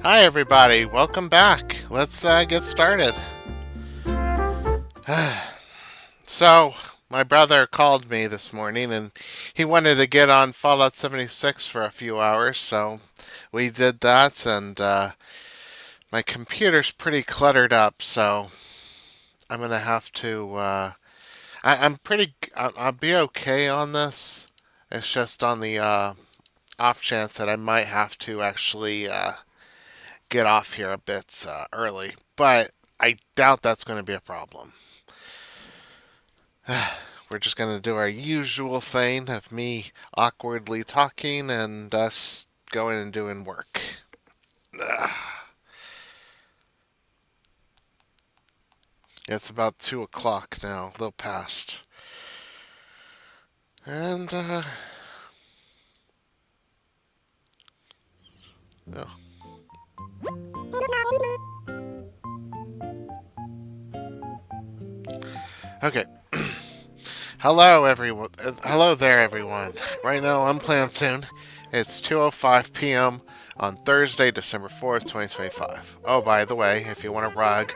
Hi, everybody. Welcome back. Let's get started. So, my brother called me this morning and he wanted to get on Fallout 76 for a few hours, so we did that. And my computer's pretty cluttered up, so I'm gonna have to. I'm pretty. I'll be okay on this. It's just on the off chance that I might have to actually get off here a bit early, but I doubt that's going to be a problem. We're just going to do our usual thing of me awkwardly talking and us going and doing work. It's about 2 o'clock now, a little past. And, oh. Okay. Hello, everyone. Hello there, everyone. Right now, I'm Plampton. It's 2:05 p.m. on Thursday, December 4th, 2025. Oh, by the way, if you want a rug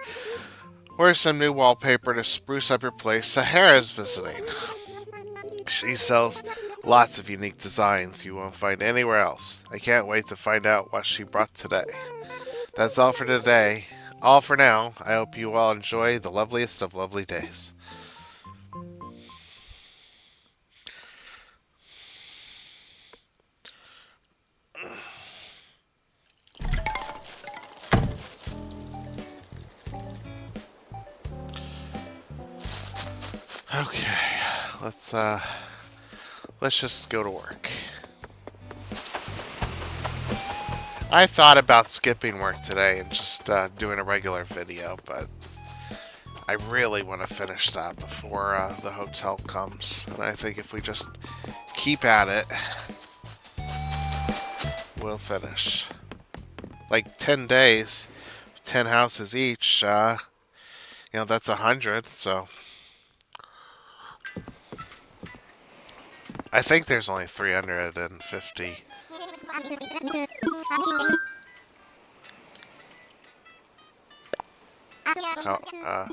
or some new wallpaper to spruce up your place, Sahara's visiting. She sells lots of unique designs you won't find anywhere else. I can't wait to find out what she brought today. That's all for today. All for now. I hope you all enjoy the loveliest of lovely days. Okay, let's uh let's just go to work. I thought about skipping work today and just doing a regular video, but I really want to finish that before the hotel comes. And I think if we just keep at it, we'll finish. Like 10 days, 10 houses each, that's 100. So I think there's only 350 uh,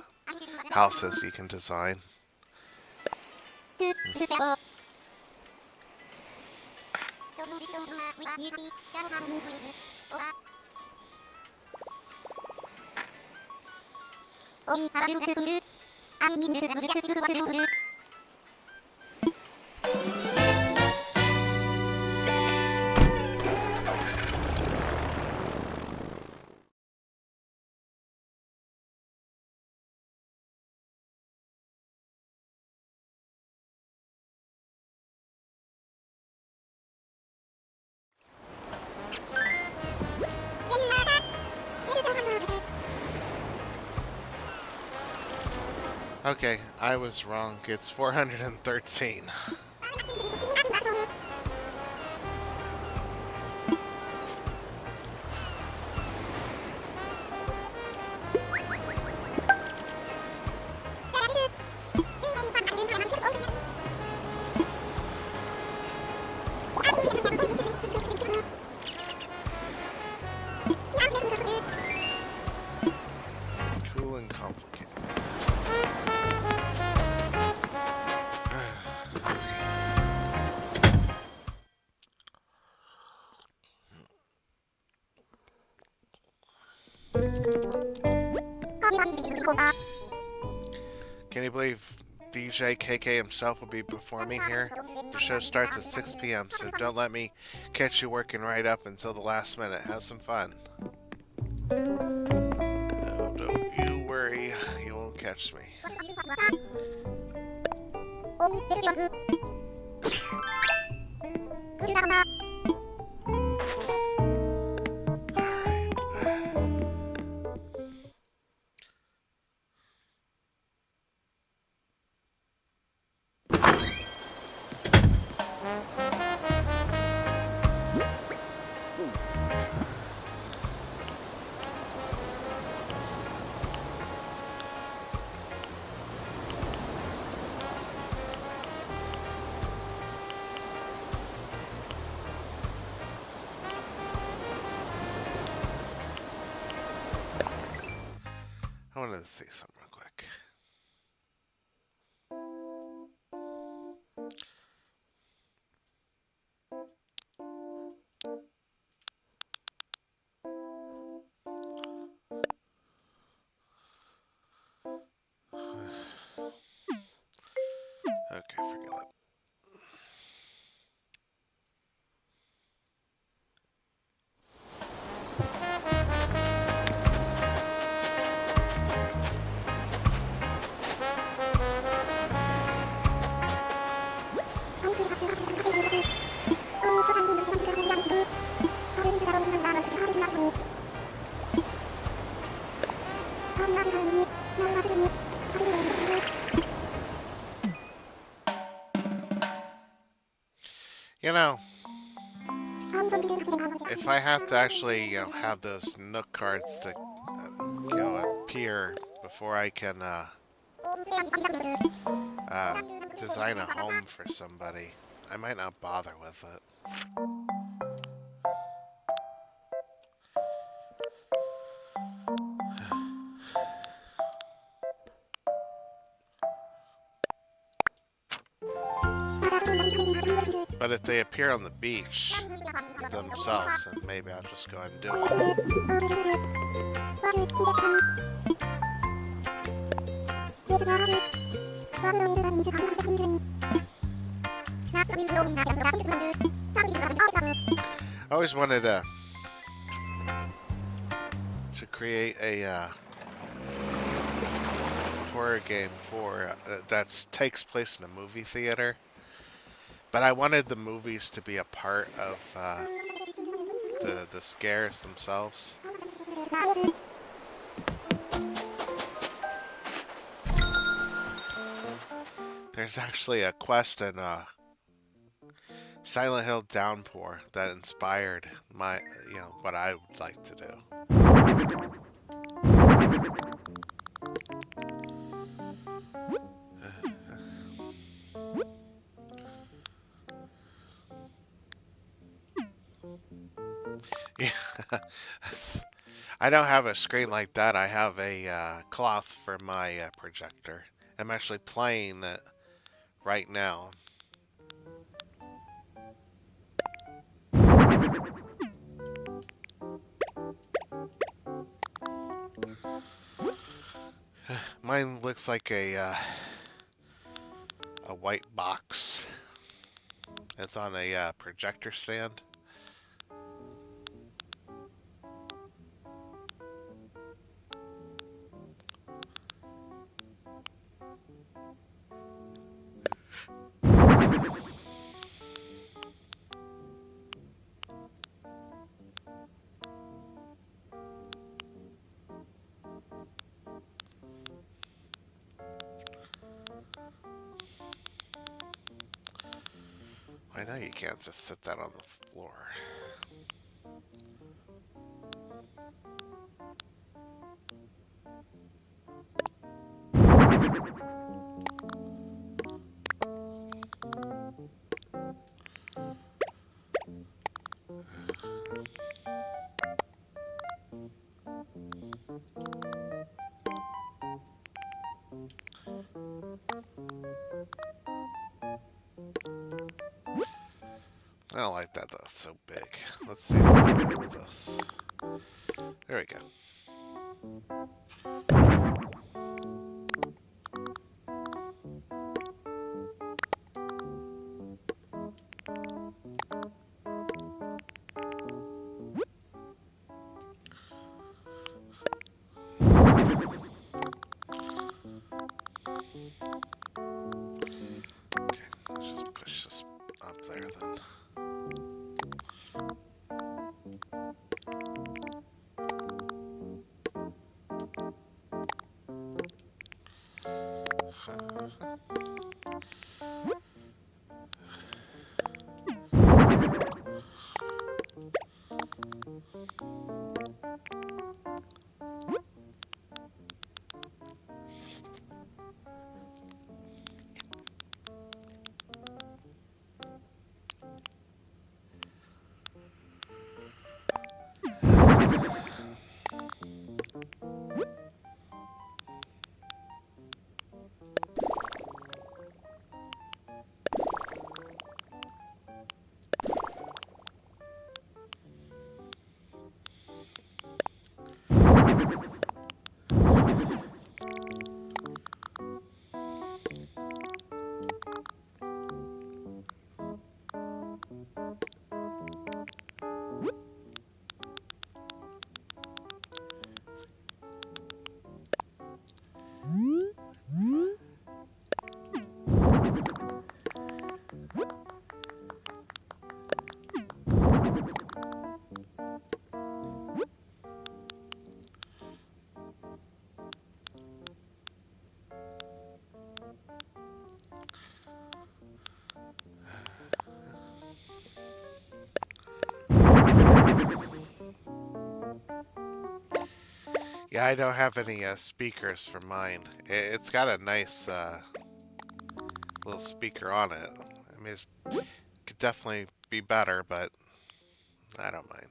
houses you can design. Okay, I was wrong. It's 413. Cool and complicated. Can you believe DJ KK himself will be performing here? The show starts at 6 p.m., so don't let me catch you working right up until the last minute. Have some fun. No, don't you worry. You won't catch me. Let's see something real quick. Okay, forget it. You know, if I have to actually, have those Nook cards to, appear before I can, uh, design a home for somebody, I might not bother with it. But if they appear on the beach themselves, then maybe I'll just go ahead and do it. I always wanted to create a horror game for that takes place in a movie theater, but I wanted the movies to be a part of the scares themselves. There's actually a quest in Silent Hill Downpour that inspired my, what I would like to do. Yeah, I don't have a screen like that. I have a cloth for my projector. I'm actually playing it right now. Mine looks like a white box. It's on a projector stand. I know you can't just sit that on the floor. I don't like that, that's so big. Let's see what we can do with this. There we go. Okay, let's just push this up there then. Yeah, I don't have any speakers for mine. It's got a nice little speaker on it. I mean, it could definitely be better, but I don't mind.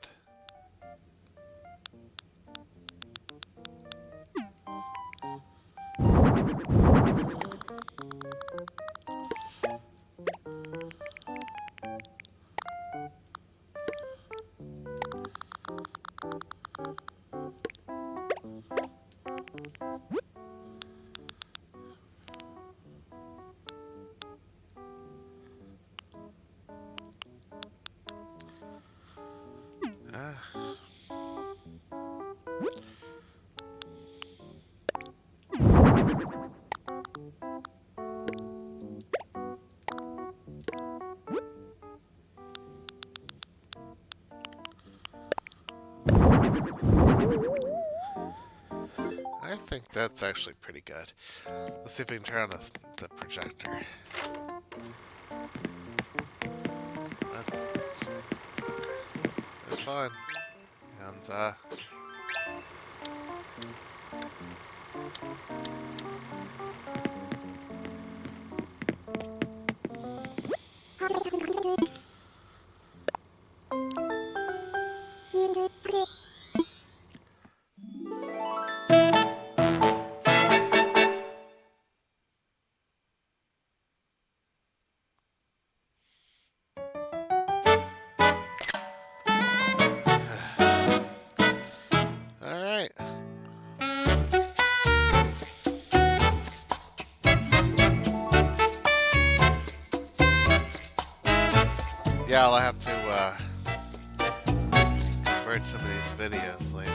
Uh, I think that's actually pretty good. Let's see if we can turn on the projector. It's on. And, alright. Yeah, I'll have to, convert some of these videos later.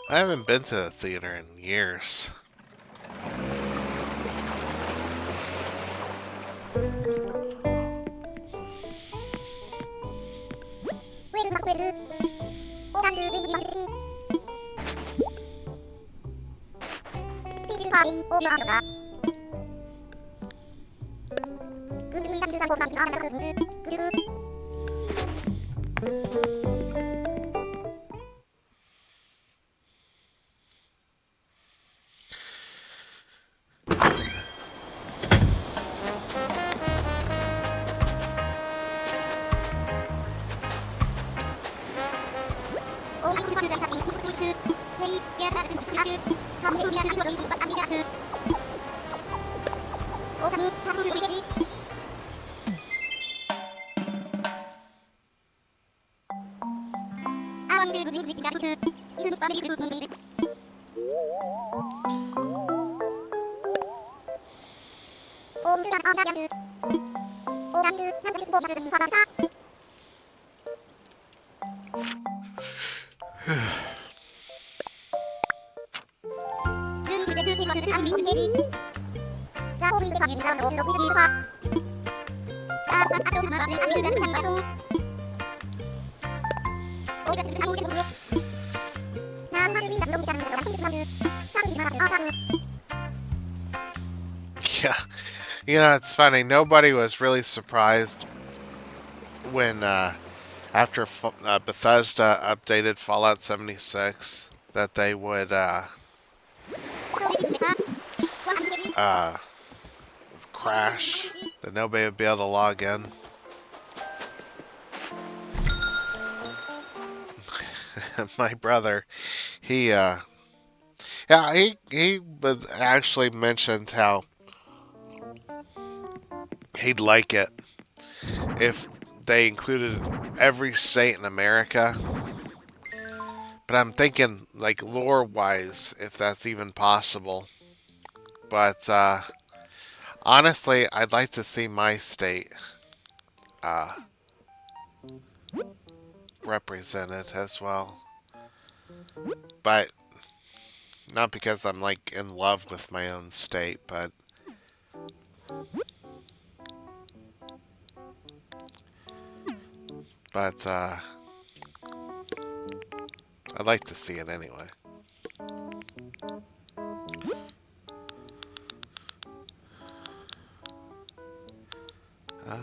I haven't been to the theater in years. Yeah, you know, it's funny. Nobody was really surprised when, after Bethesda updated Fallout 76, that they would uh, crash, that nobody would be able to log in. My brother, he, yeah, he actually mentioned how he'd like it if they included every state in America. But I'm thinking, like, lore-wise, if that's even possible. But, honestly, I'd like to see my state, uh, represented as well. But not because I'm like in love with my own state, but I'd like to see it anyway. Uh,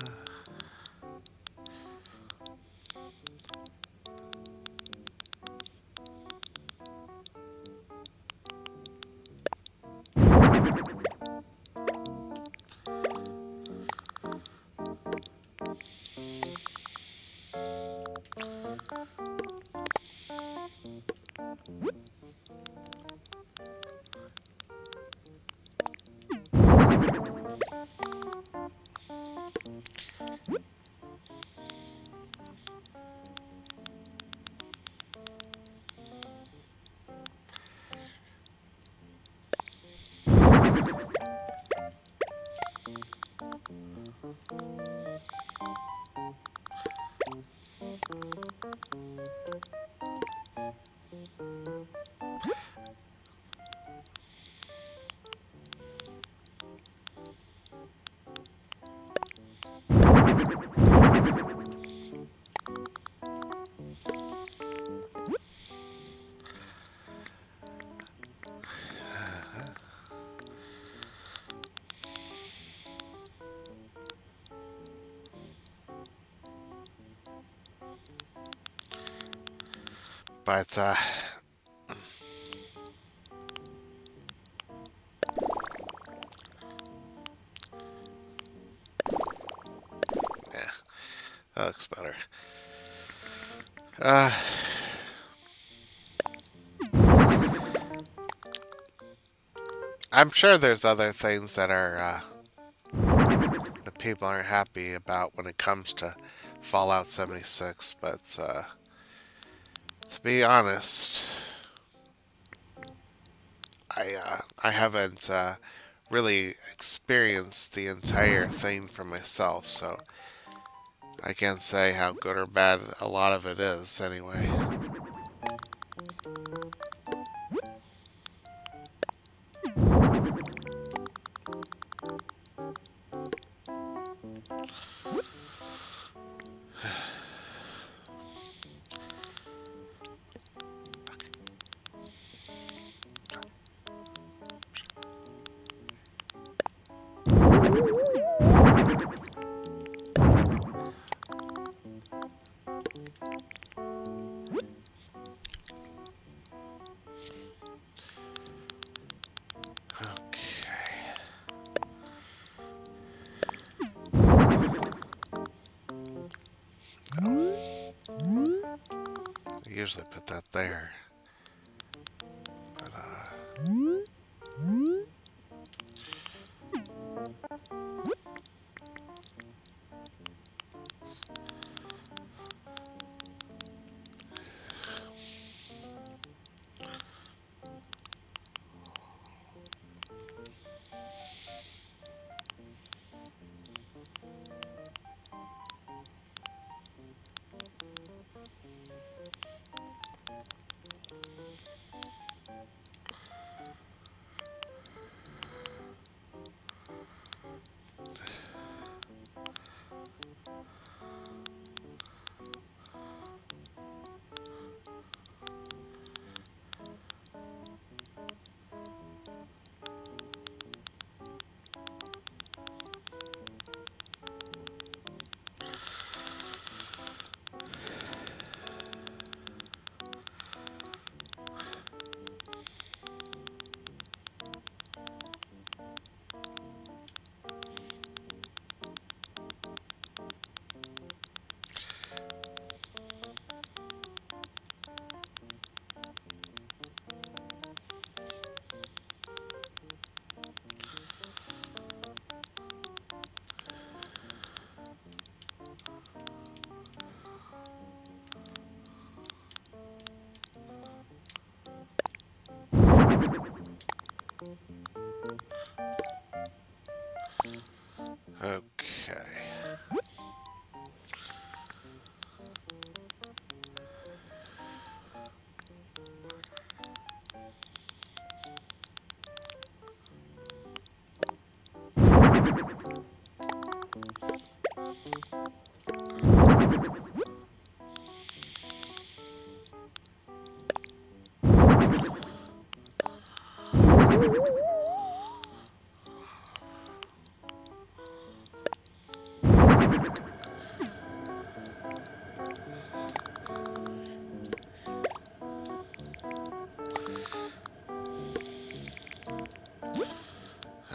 but yeah, that looks better. Uh, I'm sure there's other things that people aren't happy about when it comes to Fallout 76, but to be honest, I haven't really experienced the entire thing for myself, so I can't say how good or bad a lot of it is anyway. Okay. I usually put that there, but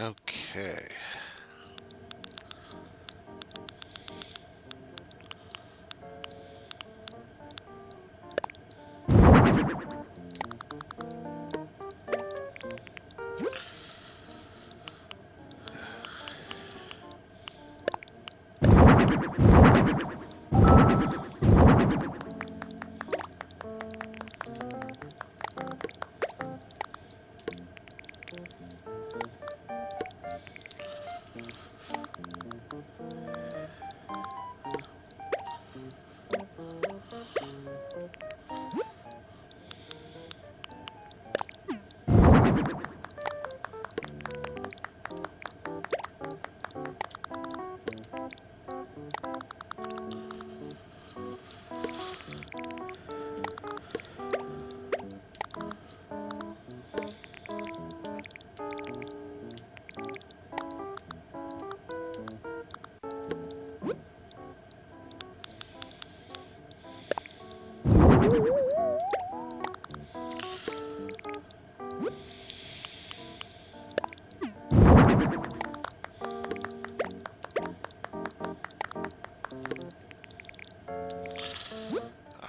Okay.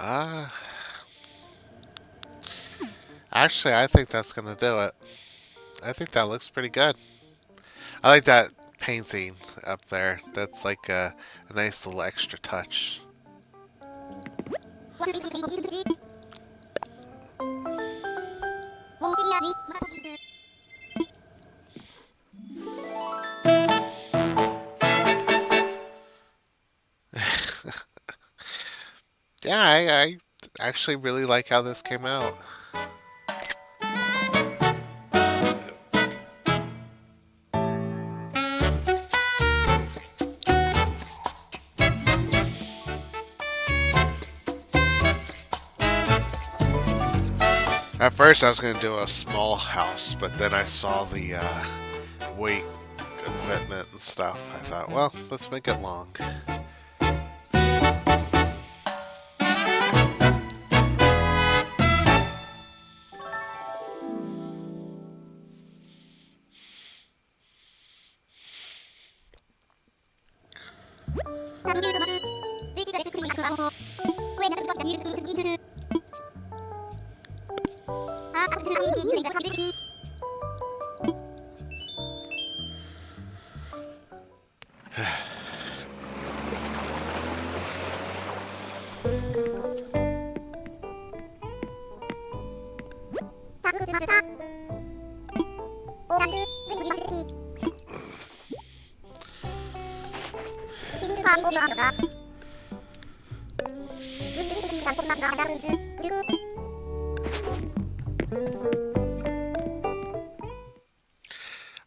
Ah, actually, I think that's gonna do it. I think that looks pretty good. I like that painting up there. That's like a nice little extra touch. Yeah, I actually really like how this came out. At first, I was going to do a small house, but then I saw the weight equipment and stuff. I thought, well, let's make it long.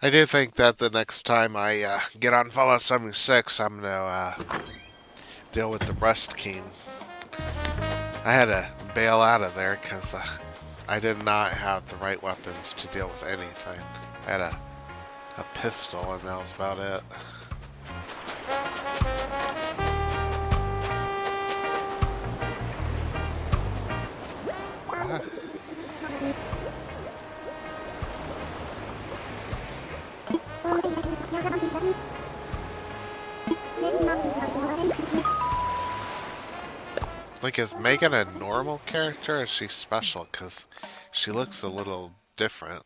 I do think that the next time I get on Fallout 76, I'm going to deal with the Rust King. I had to bail out of there because I did not have the right weapons to deal with anything. I had a pistol and that was about it. Like, is Megan a normal character or is she special? Because she looks a little different.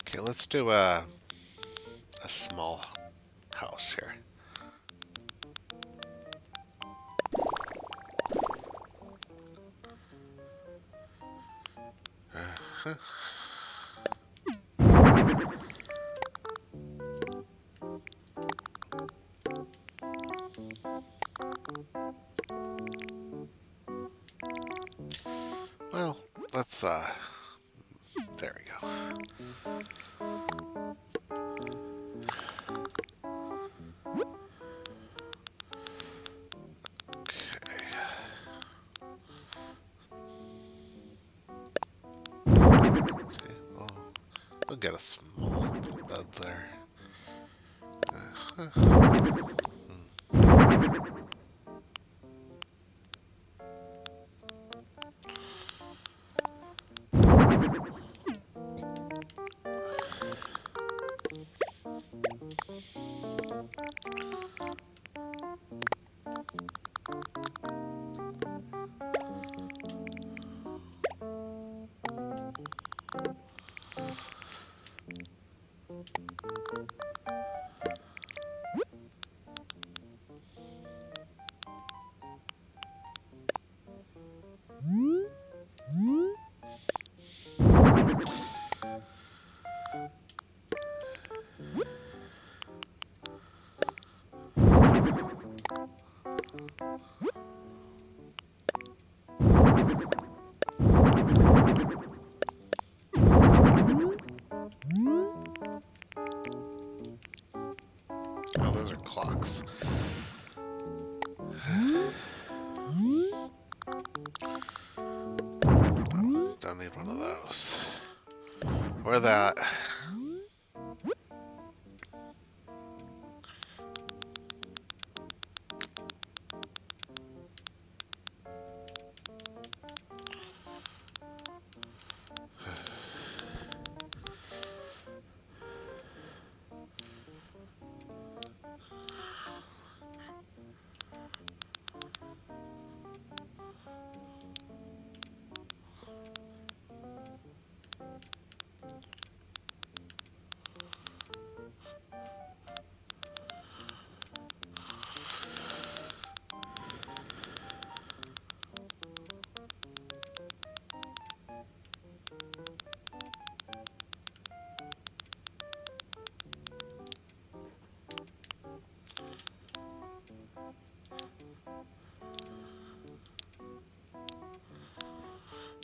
Okay, let's do a small house here. Well, let's there we go. Okay. See, we'll get a small little bed there. Oh, those are clocks. Don't need one of those. Or that.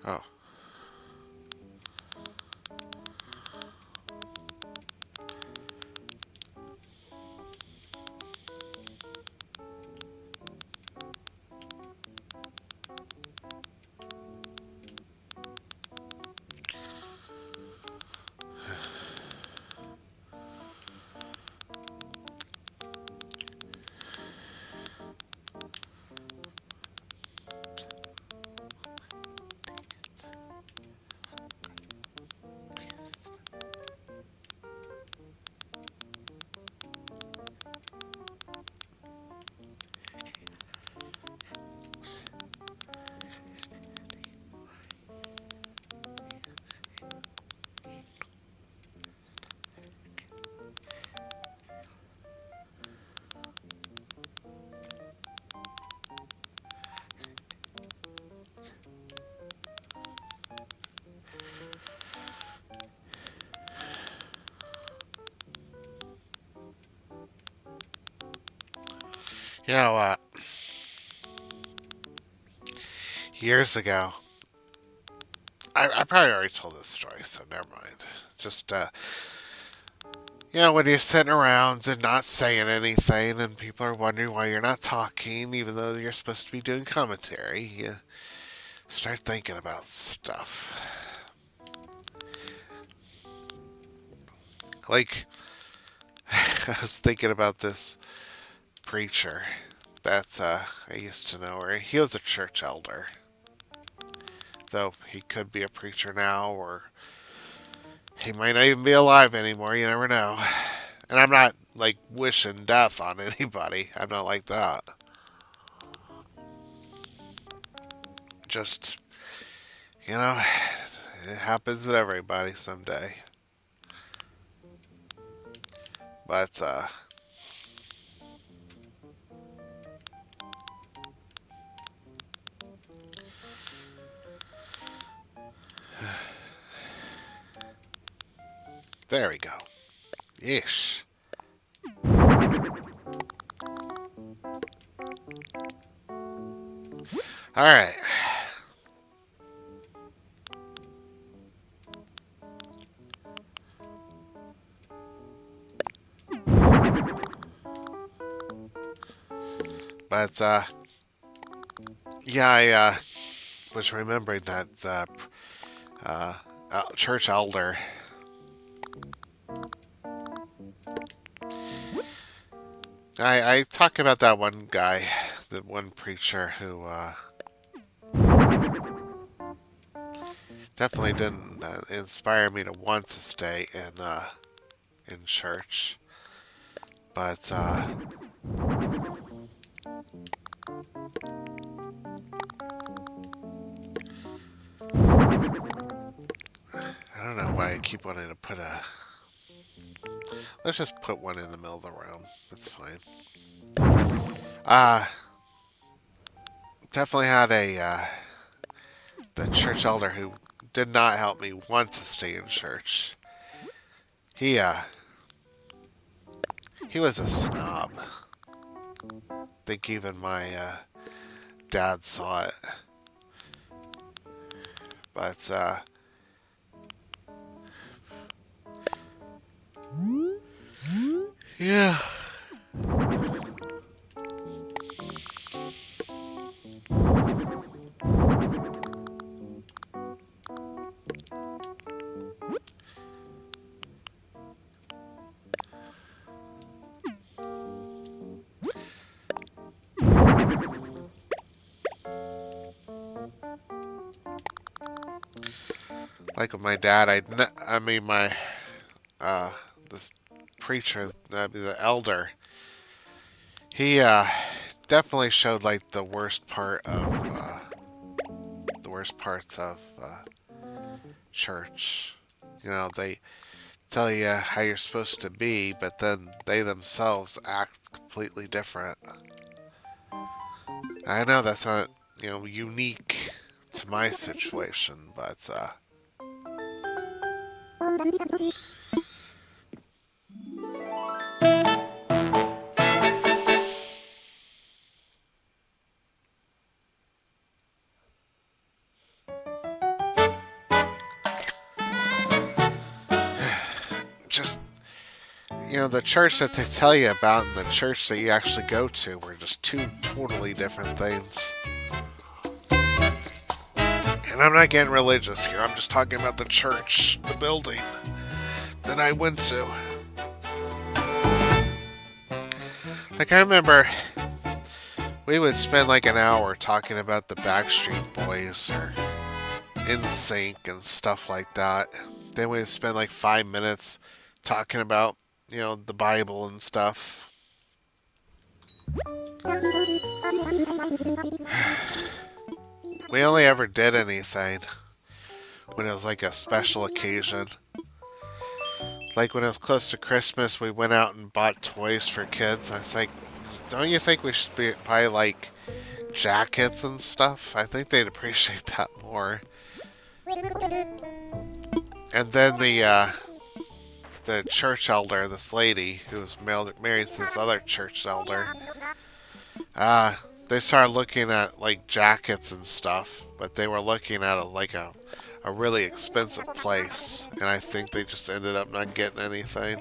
Oh. You know what? Years ago, I probably already told this story, so never mind. Just, when you're sitting around and not saying anything, and people are wondering why you're not talking, even though you're supposed to be doing commentary, you start thinking about stuff. Like, I was thinking about this preacher that I used to know, or he was a church elder. Though he could be a preacher now, or he might not even be alive anymore. You never know. And I'm not like wishing death on anybody. I'm not like that. Just, you know, it happens to everybody someday. But, there we go. Ish. Alright. But, yeah, I was remembering that church elder. I talk about that one guy, the one preacher who definitely didn't inspire me to want to stay in church. But I don't know why I keep wanting to put a... Let's just put one in the middle of the room. That's fine. Definitely had the church elder who did not help me want to stay in church. He was a snob. I think even my dad saw it. But yeah. Like with my dad, I mean my this preacher, the elder, he definitely showed like the worst parts of church. You know, they tell you how you're supposed to be, but then they themselves act completely different. I know that's not, unique to my situation, but just, the church that they tell you about and the church that you actually go to were just two totally different things. And I'm not getting religious here. I'm just talking about the church, the building that I went to. Like, I remember we would spend like an hour talking about the Backstreet Boys or NSYNC and stuff like that. Then we'd spend like 5 minutes talking about, the Bible and stuff. We only ever did anything when it was like a special occasion. Like when it was close to Christmas, we went out and bought toys for kids. I was like, don't you think we should buy like jackets and stuff? I think they'd appreciate that more. And then the church elder, this lady who was married to this other church elder, they started looking at like jackets and stuff, but they were looking at like a a really expensive place, and I think they just ended up not getting anything.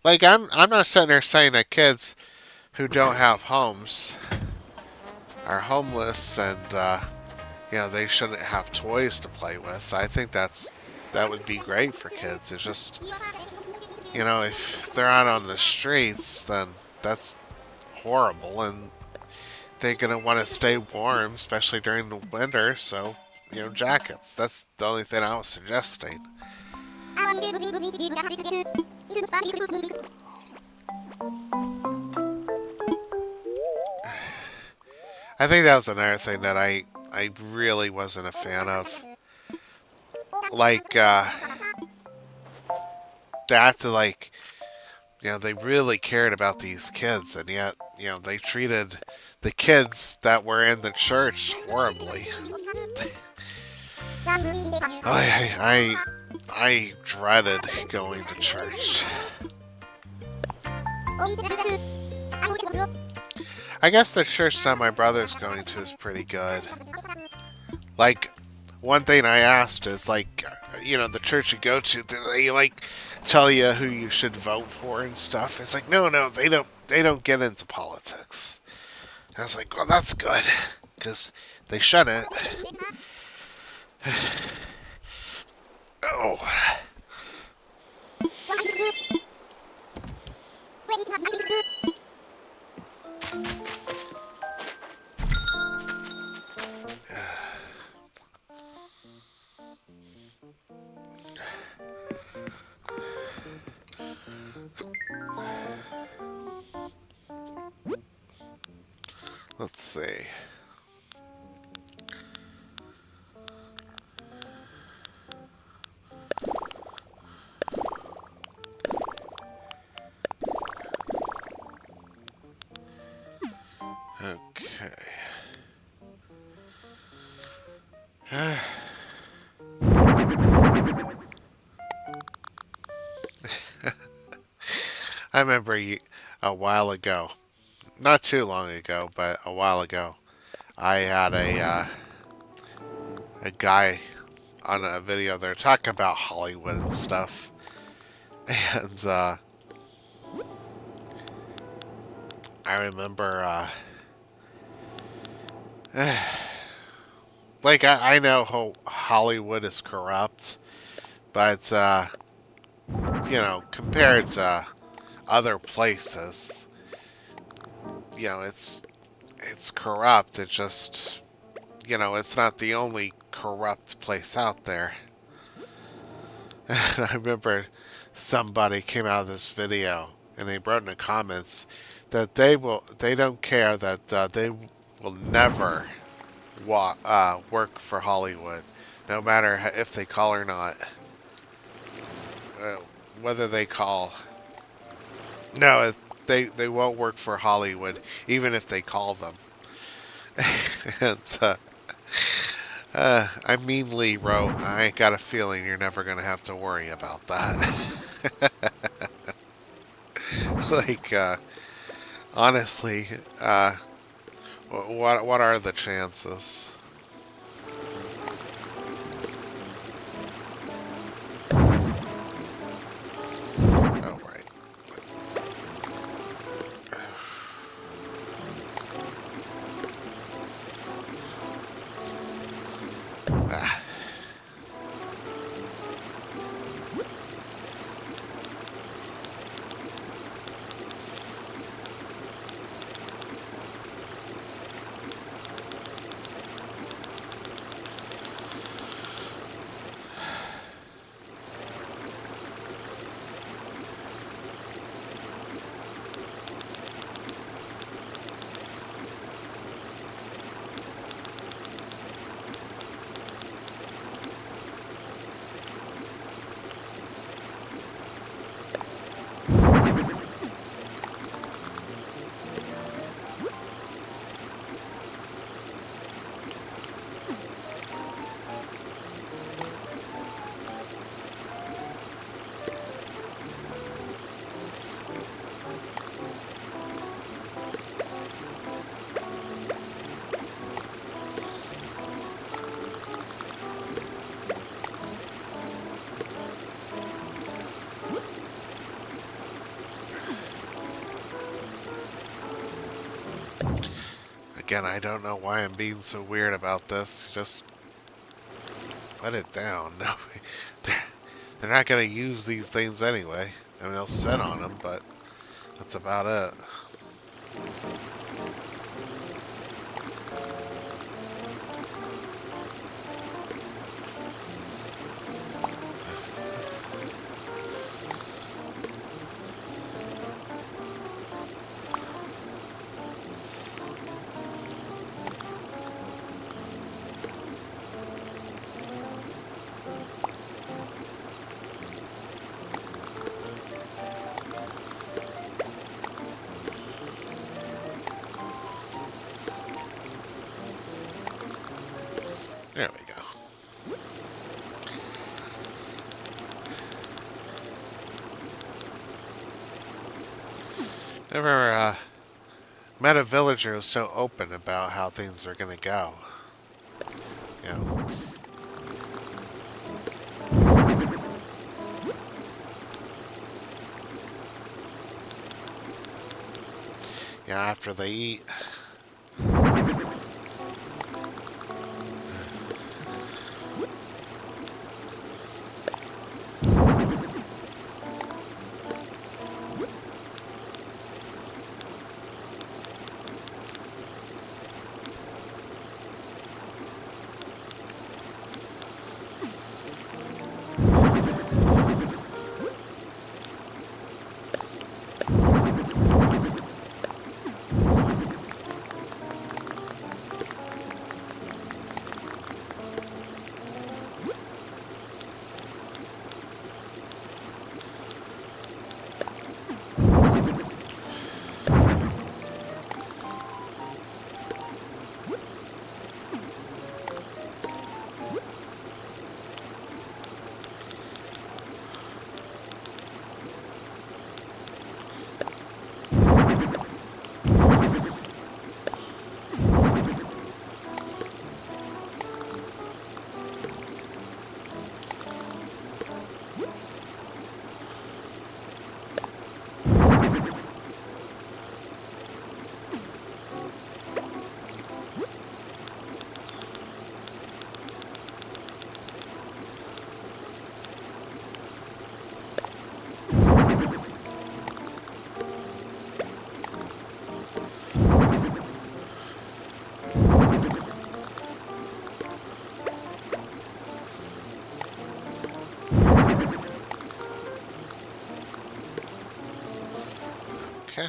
Like I'm not sitting there saying that kids who don't have homes are homeless and they shouldn't have toys to play with. I think that would be great for kids. It's just if they're out on the streets, then that's horrible, and they're gonna want to stay warm, especially during the winter. So jackets. That's the only thing I was suggesting. I think that was another thing that I really wasn't a fan of. Like that, like they really cared about these kids, and yet they treated the kids that were in the church horribly. I dreaded going to church. I guess the church that my brother's going to is pretty good. Like, one thing I asked is, like, the church you go to, do they, like, tell you who you should vote for and stuff? It's like, no, they don't get into politics. I was like, well, that's good, because they shouldn't. Oh. Let's see. Okay. I remember a while ago, not too long ago, but a while ago, I had a guy on a video there talking about Hollywood and stuff, and I remember like I know how Hollywood is corrupt, but compared to other places, it's corrupt. It just it's not the only corrupt place out there. And I remember somebody came out of this video and they wrote in the comments that they don't care that they will never work for Hollywood, no matter if they call or not. Whether they call, no, they won't work for Hollywood even if they call them. And I meanly wrote, I got a feeling you're never going to have to worry about that. Like, honestly, what are the chances? Oh, right. Ah. Again, I don't know why I'm being so weird about this. Just put it down. No, they're, they're not going to use these things anyway. I mean, they'll sit on them, but that's about it. There we go. Never met a villager who's so open about how things are going to go. You know, after they eat. Okay.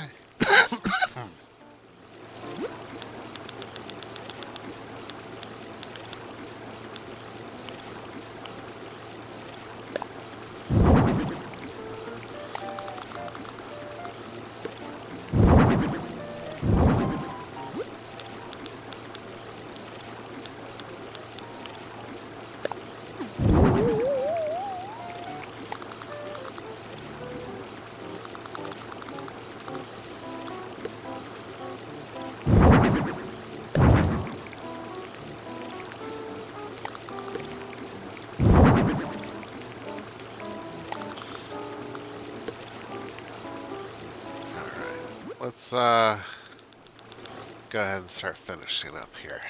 Let's go ahead and start finishing up here.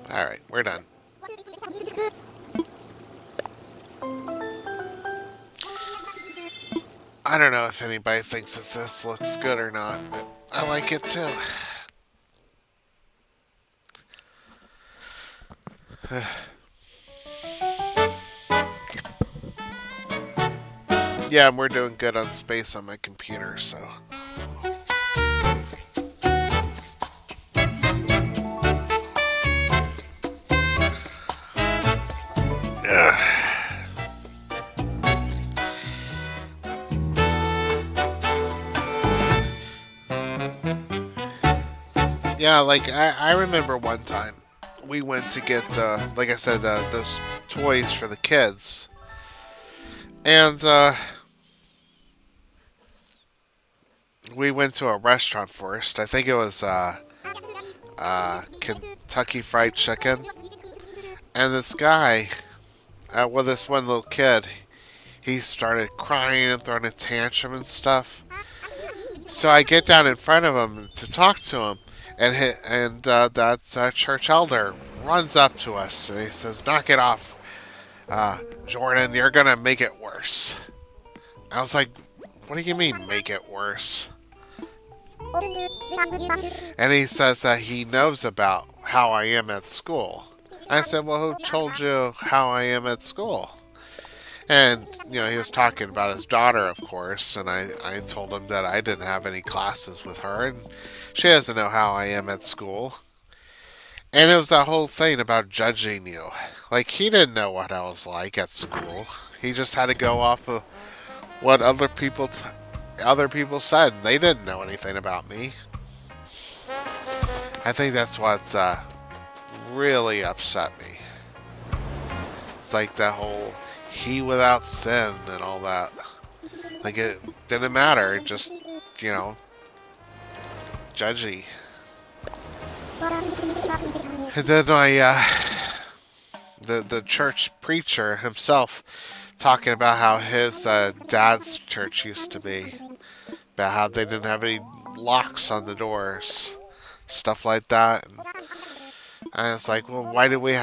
Alright, we're done. I don't know if anybody thinks that this looks good or not, but I like it too. Yeah, we're doing good on space on my computer, so. Yeah, like I remember one time we went to get, like I said, those toys for the kids, and we went to a restaurant first. I think it was Kentucky Fried Chicken, and this guy, well, this one little kid, he started crying and throwing a tantrum and stuff. So I get down in front of him to talk to him, and that church elder runs up to us and he says, "Knock it off, Jordan. You're gonna make it worse." I was like, "What do you mean, make it worse?" And he says that he knows about how I am at school. I said, "Well, who told you how I am at school?" And, he was talking about his daughter, of course, and I told him that I didn't have any classes with her, and she doesn't know how I am at school. And it was that whole thing about judging you. Like, he didn't know what I was like at school. He just had to go off of what other people said. They didn't know anything about me. I think that's what's really upset me. It's like that whole he without sin and all that. Like, it didn't matter. It just, judgy. And then the church preacher himself talking about how his dad's church used to be, about how they didn't have any locks on the doors, stuff like that. And I was like, well, why do you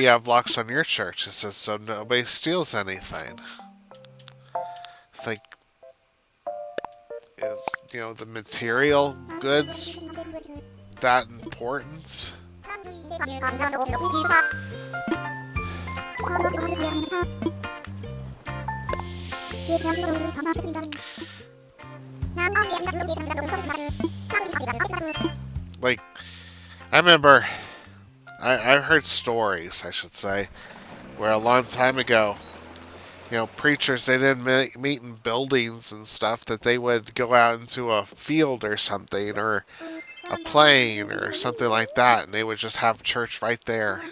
have locks on your church? It says so nobody steals anything. It's like, is, the material goods that important? Like, I remember, I've heard stories, I should say, where a long time ago, preachers, they didn't meet in buildings and stuff, that they would go out into a field or something, or a plane or something like that, and they would just have church right there,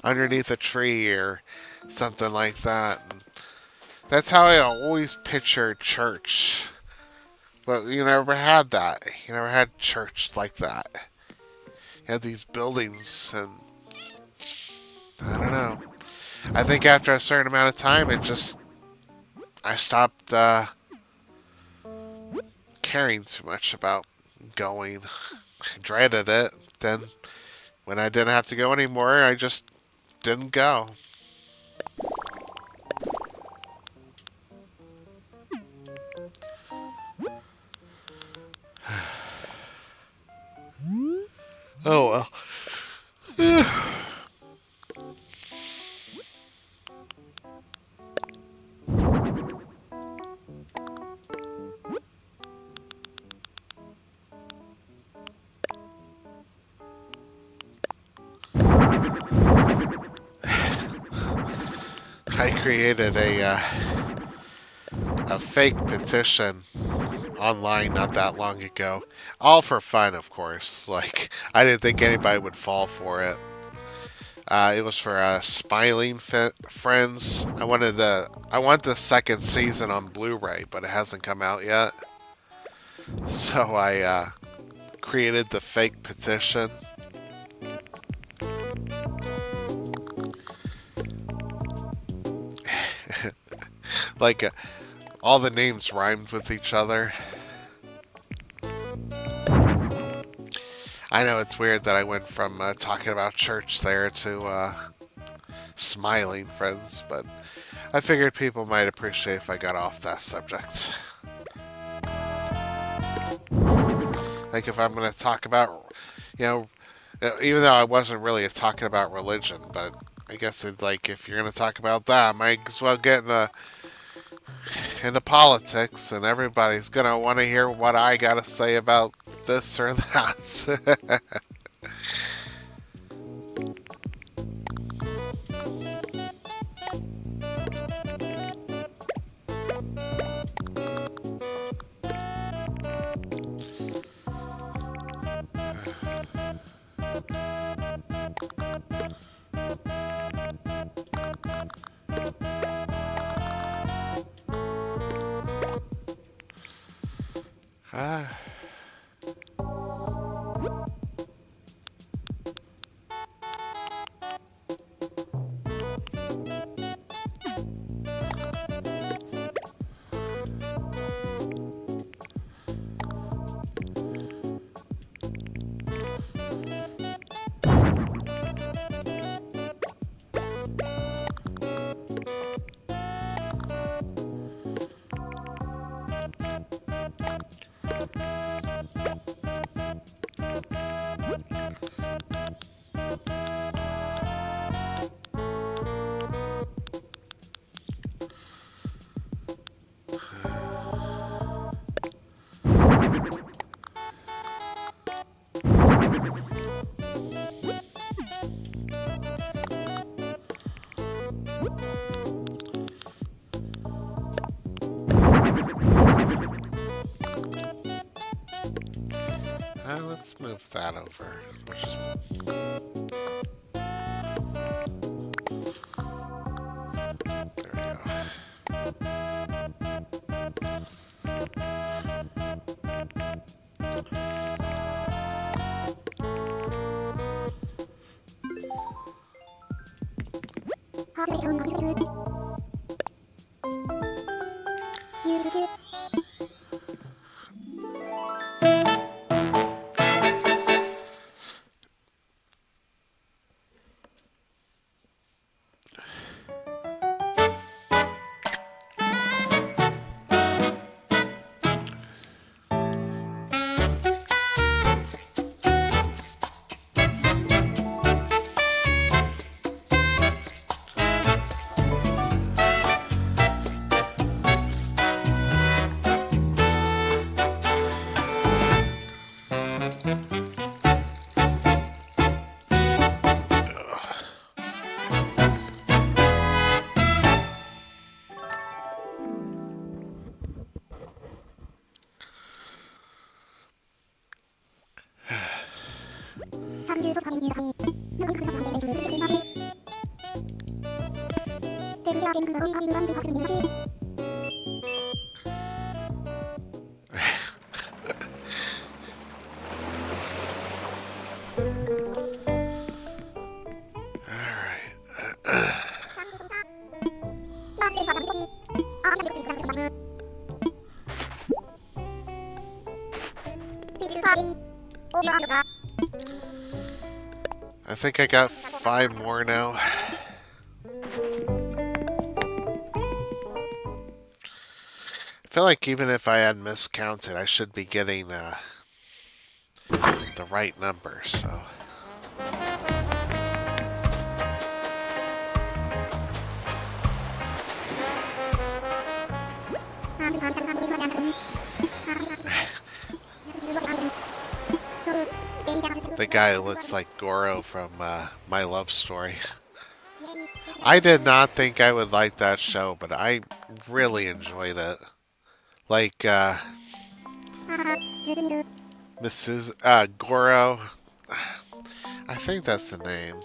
underneath a tree or something like that. And that's how I always pictured church. But you never had that. You never had church like that. You had these buildings, and I don't know. I think after a certain amount of time, I stopped caring too much about going. I dreaded it. Then, when I didn't have to go anymore, I just didn't go. Oh well. I created a fake petition online not that long ago. All for fun, of course. Like, I didn't think anybody would fall for it. It was for Smiling Friends. I want the second season on Blu-ray, but it hasn't come out yet. So I created the fake petition. Like, all the names rhymed with each other. I know it's weird that I went from talking about church there to Smiling Friends, but I figured people might appreciate if I got off that subject. Like, if I'm going to talk about, even though I wasn't really talking about religion, but I guess it's like, if you're going to talk about that, I might as well get into politics, and everybody's going to want to hear what I got to say about this or that. Ah. Let's move that over. There we go. I think I got 5 more now. I feel like even if I had miscounted, I should be getting the right number, so... The guy looks like Goro from My Love Story. I did not think I would like that show, but I really enjoyed it. Like, Mrs. Goro. I think that's the name.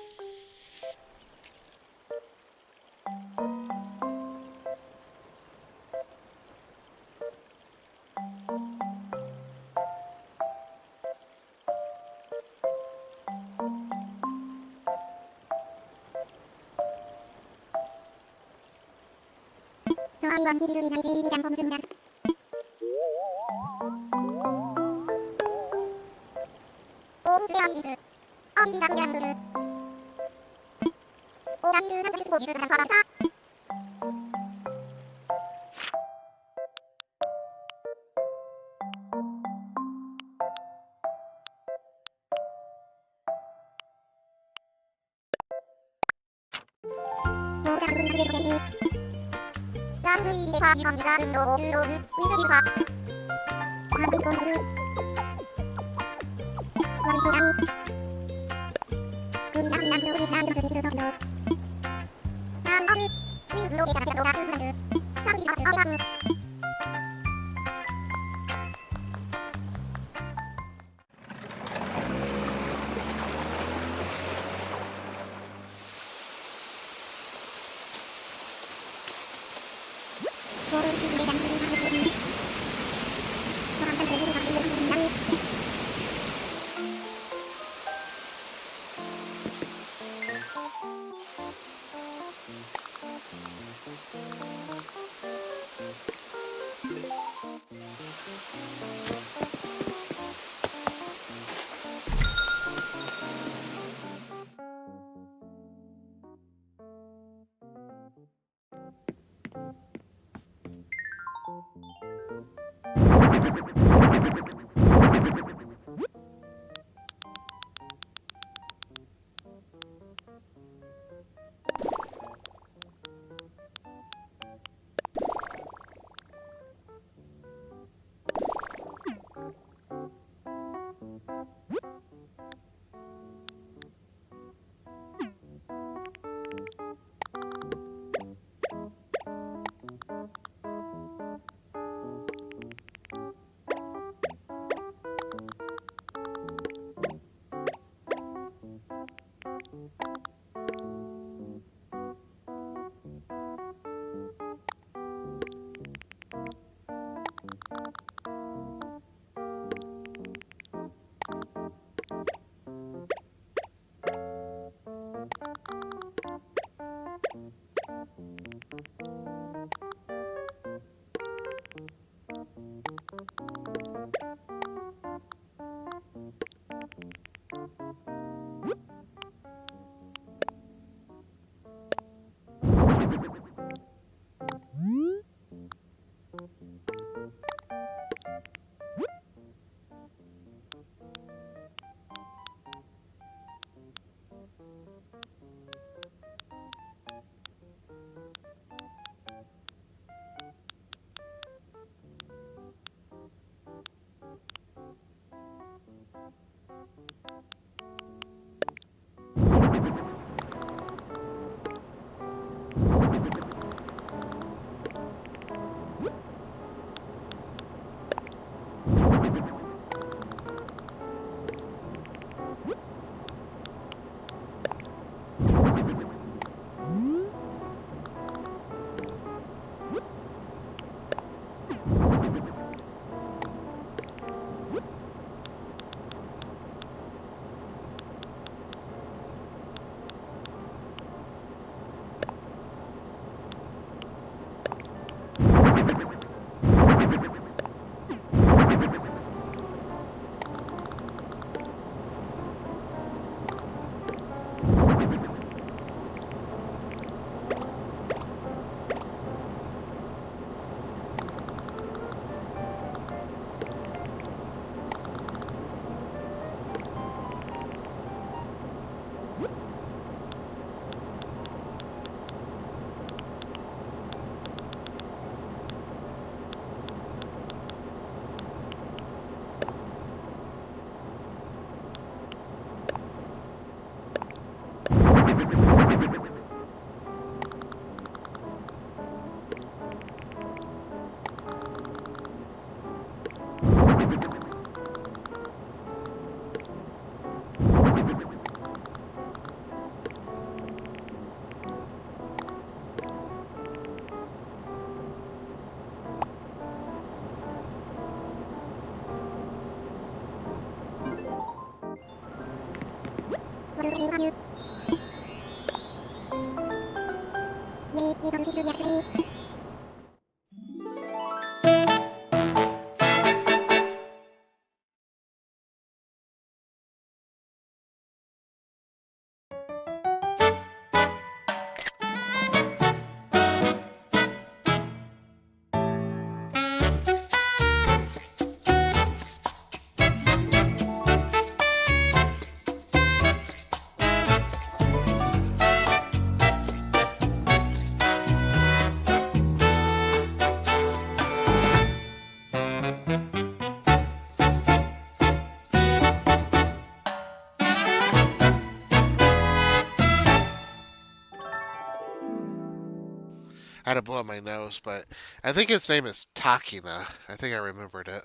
I had to blow my nose, but I think his name is Takina. I think I remembered it.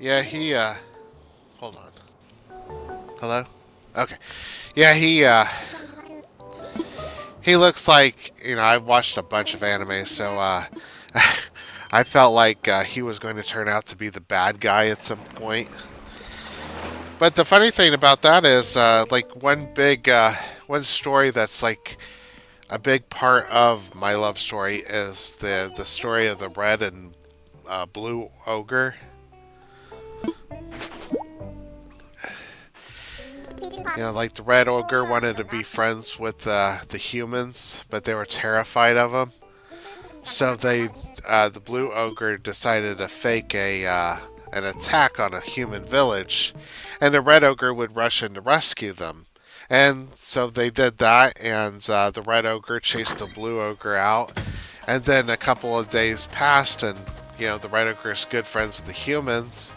Yeah, hold on. Hello? Okay. Yeah, he looks like, I've watched a bunch of anime, so, I felt like he was going to turn out to be the bad guy at some point. But the funny thing about that is, like, one story that's like a big part of my love story is the story of the red and blue ogre. You know, like the red ogre wanted to be friends with the humans, but they were terrified of him. So the blue ogre decided to fake an attack on a human village, and the red ogre would rush in to rescue them. And so they did that, and the red ogre chased the blue ogre out. And then a couple of days passed, and the red ogre is good friends with the humans.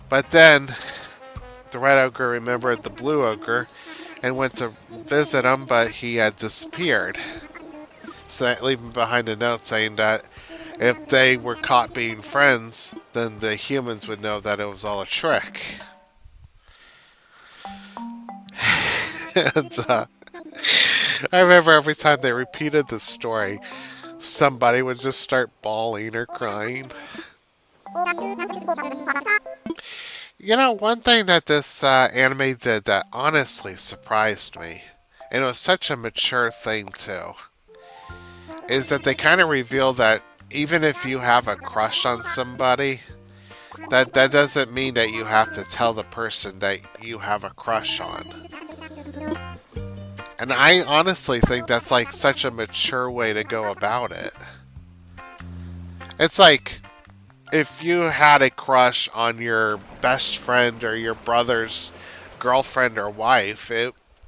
But then the red ogre remembered the blue ogre and went to visit him, but he had disappeared. So leaving behind a note saying that if they were caught being friends, then the humans would know that it was all a trick. And I remember every time they repeated the story, somebody would just start bawling or crying. One thing that this anime did that honestly surprised me, and it was such a mature thing too, is that they kind of reveal that even if you have a crush on somebody, that doesn't mean that you have to tell the person that you have a crush on. And I honestly think that's like such a mature way to go about it. It's like if you had a crush on your best friend or your brother's girlfriend or wife,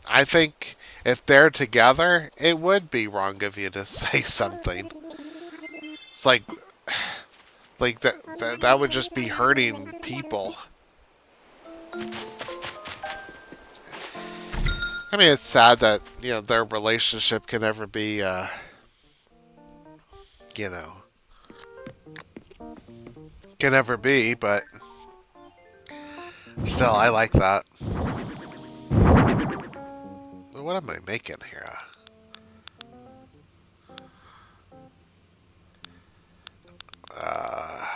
I think if they're together, it would be wrong of you to say something. It's like that would just be hurting people. I mean, it's sad that their relationship can never be, you know, can never be. But still, I like that. What am I making here? Uh,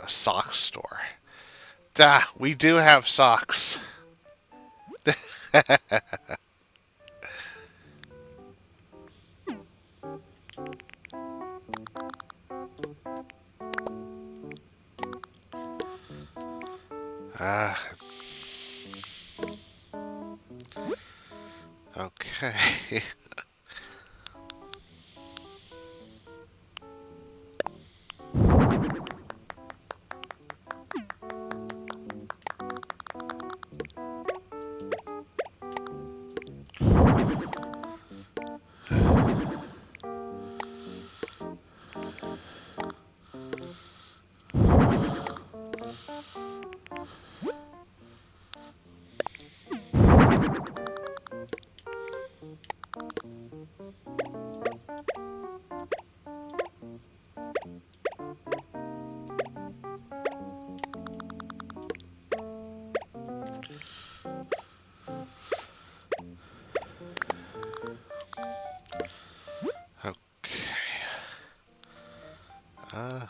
a sock store. Duh, we do have socks. uh, okay. Uh,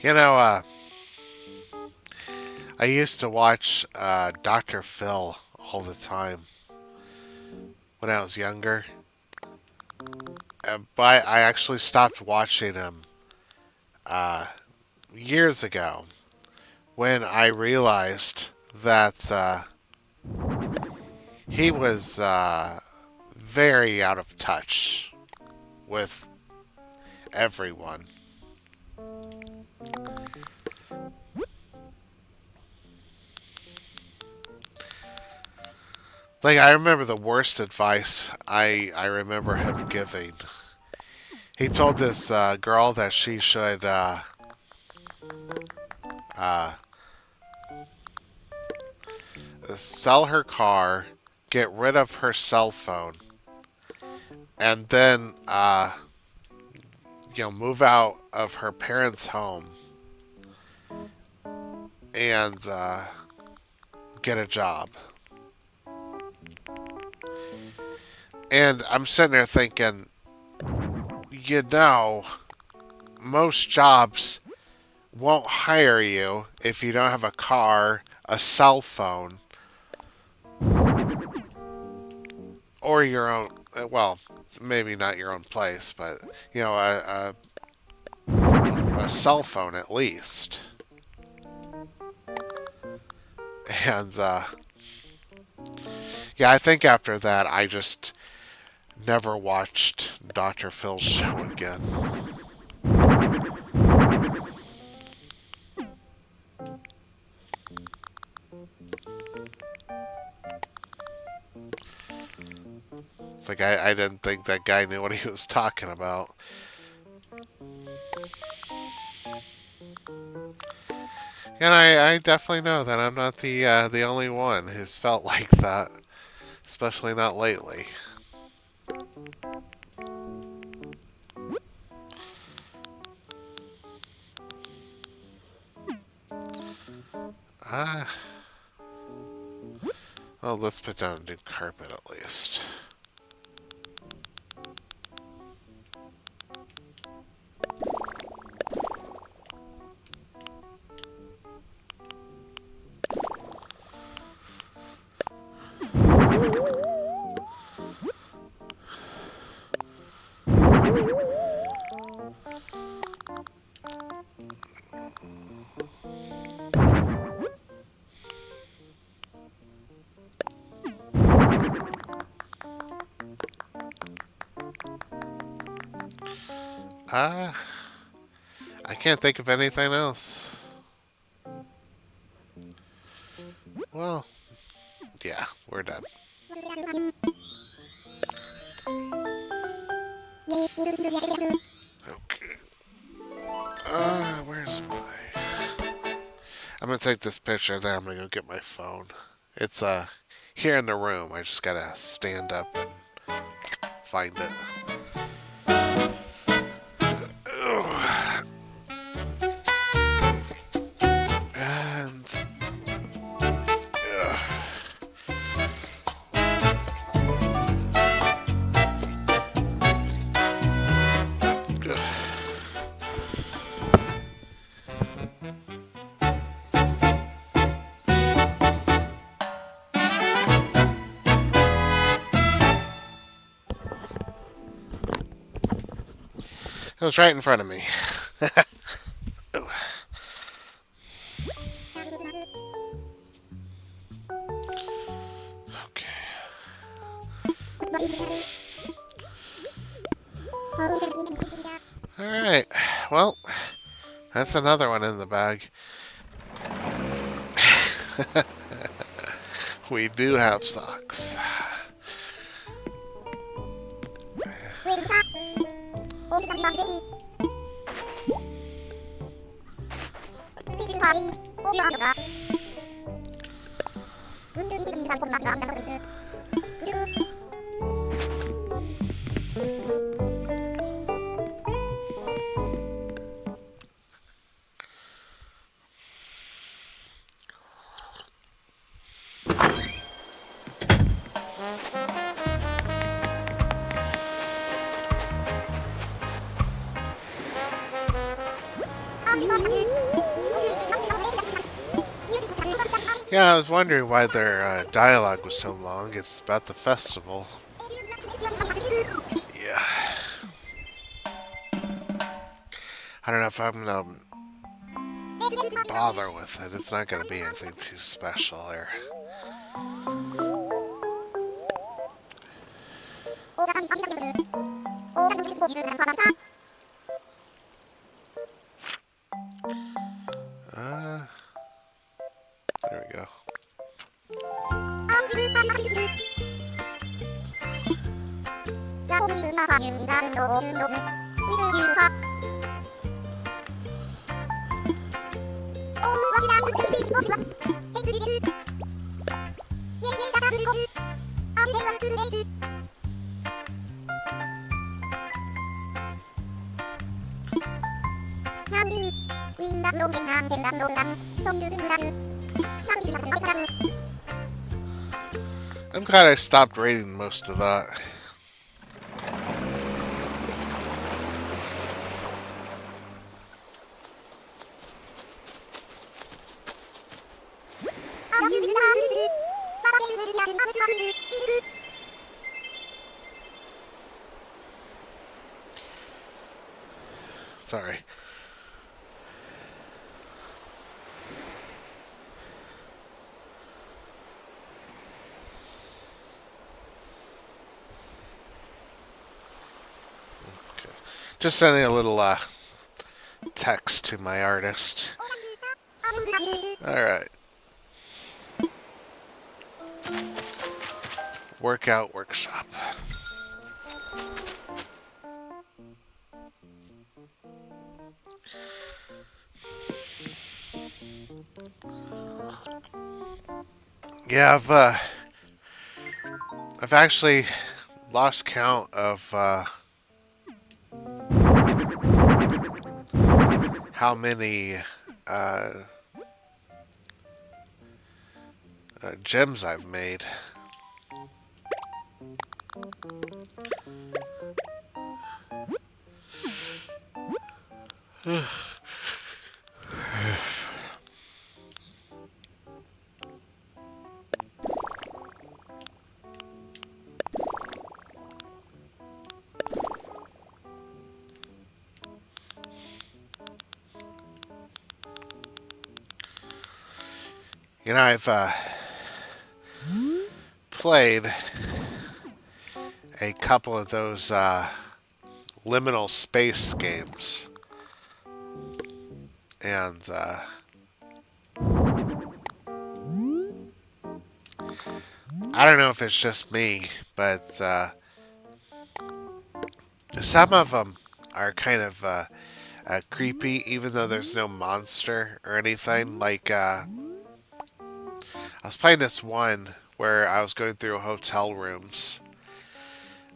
you know, uh, I used to watch Dr. Phil all the time when I was younger. But I actually stopped watching him uh, years ago when I realized that he was very out of touch with everyone. Like I remember the worst advice I remember him giving He told this girl that she should uh, sell her car, get rid of her cell phone, and then move out of her parents' home and get a job. And I'm sitting there thinking, you know, most jobs won't hire you if you don't have a car, a cell phone, or your own. Well, maybe not your own place, but a cell phone at least. And yeah, I think after that, I just never watched Dr. Phil's show again. It's like I didn't think that guy knew what he was talking about. And I definitely know that I'm not the only one who's felt like that, especially not lately. Ah, well, let's put down a new carpet at least. Ah, I can't think of anything else. Well, yeah, we're done. Okay. Where's my... I'm gonna take this picture, then I'm gonna go get my phone. It's here in the room. I just gotta stand up and find it. And it was right in front of me. Okay. Alright. Well, that's another one in the bag. We do have socks. Yeah, I was wondering why their dialogue was so long. It's about the festival. Yeah. I don't know if I'm gonna bother with it. It's not gonna be anything too special here. There we go. I'm glad I stopped reading most of that. Sorry. Okay. Just sending a little text to my artist. Alright. Workout workshop. Yeah, I've actually lost count of how many uh, gems I've made. I've played a couple of those liminal space games, and I don't know if it's just me, but some of them are kind of creepy, even though there's no monster or anything. Like, I was playing this one where I was going through hotel rooms.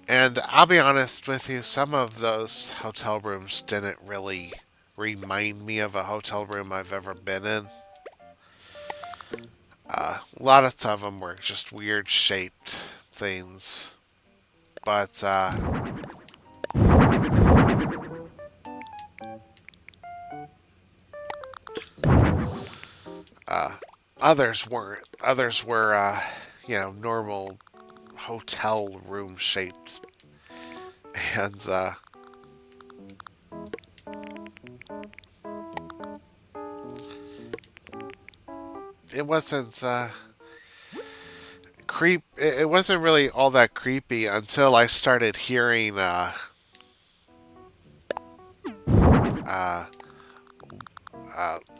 And I'll be honest with you, some of those hotel rooms didn't really remind me of a hotel room I've ever been in. A lot of them were just weird shaped things. But, uh, others weren't. Others were, normal hotel room shaped. And, it wasn't, it wasn't really all that creepy until I started hearing, uh,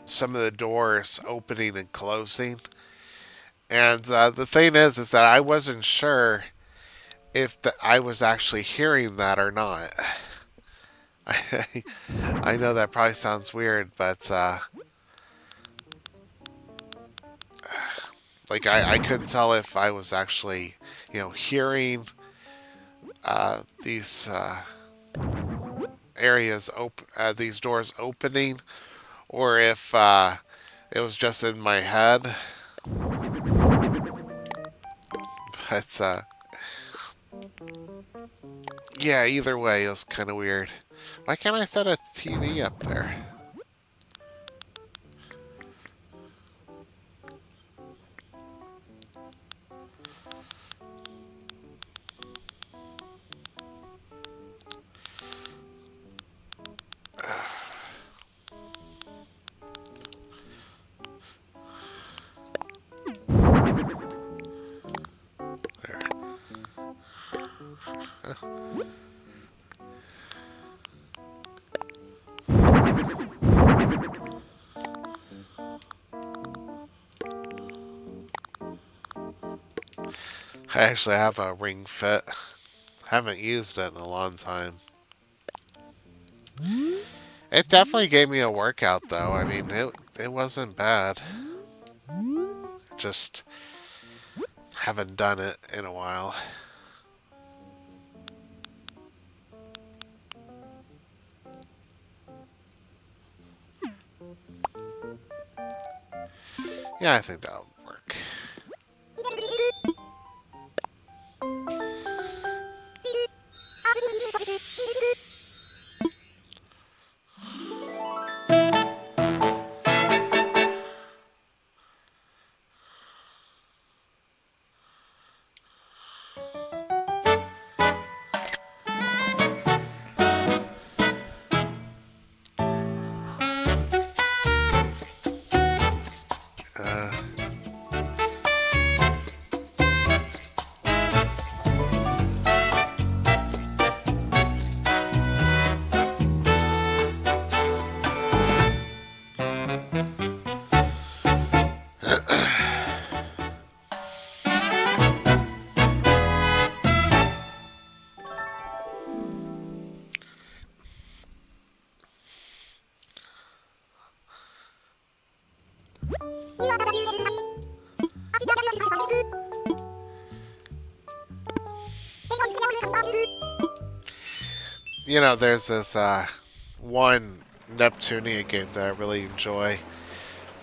some of the doors opening and closing. And the thing is that I wasn't sure if I was actually hearing that or not. I know that probably sounds weird, but like I couldn't tell if I was actually, hearing these areas these doors opening, or if it was just in my head. But yeah, either way, it was kind of weird. Why can't I set a TV up there? There. I actually have a Ring Fit. Haven't used it in a long time. It definitely gave me a workout, though. I mean, it wasn't bad. Just haven't done it in a while. Yeah, I think that'll work. Uh, there's this one Neptunia game that I really enjoy,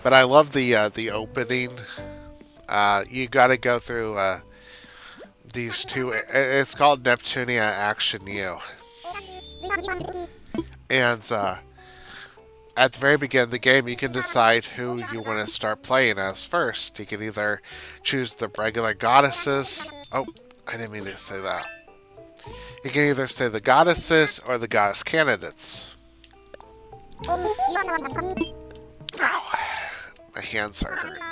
but I love the opening. You got to go through these two. It's called Neptunia Action U, and at the very beginning of the game, you can decide who you want to start playing as first. You can either choose the regular goddesses. Oh, I didn't mean to say that. You can either say the goddesses or the goddess candidates. Ow, my hands are hurting.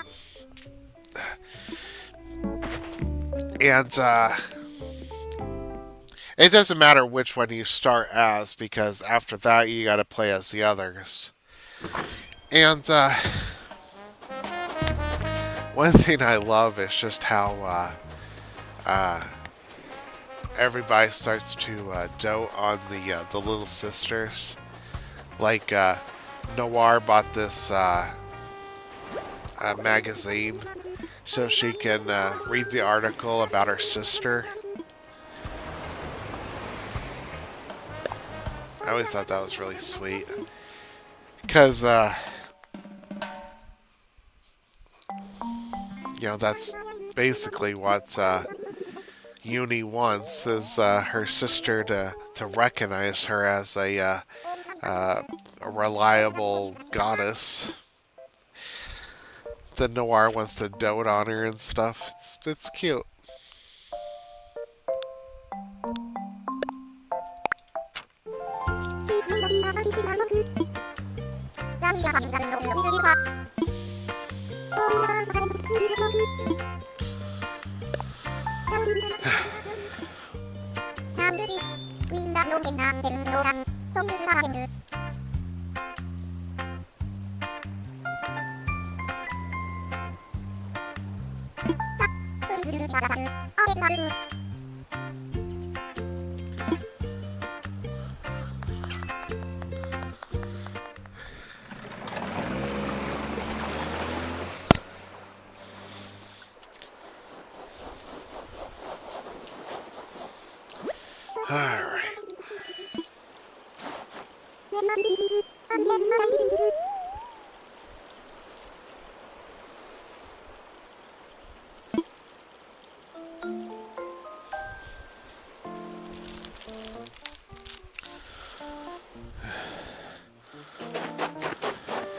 And it doesn't matter which one you start as because after that you got to play as the others. And one thing I love is just how everybody starts to dote on the little sisters. Like Noir bought this magazine so she can read the article about her sister. I always thought that was really sweet. Because, that's basically what Uni wants is her sister to recognize her as a reliable goddess. The Noir wants to dote on her and stuff. It's cute. Alright. Alright.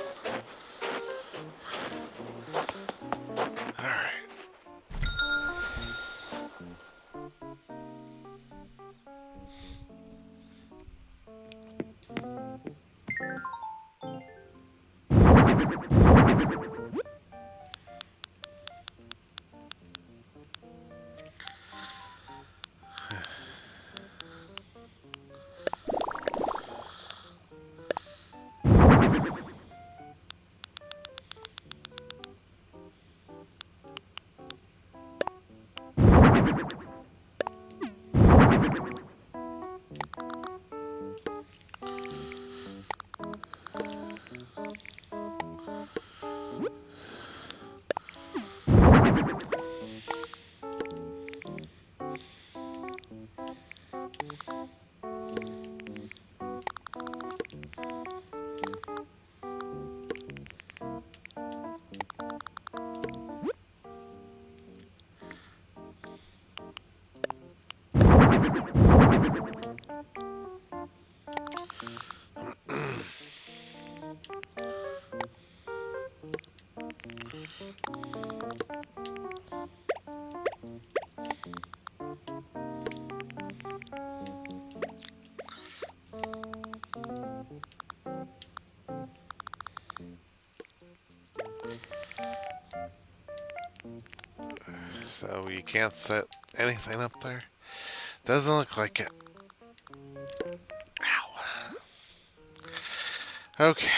So you can't set anything up there? Doesn't look like it. Ow. Okay.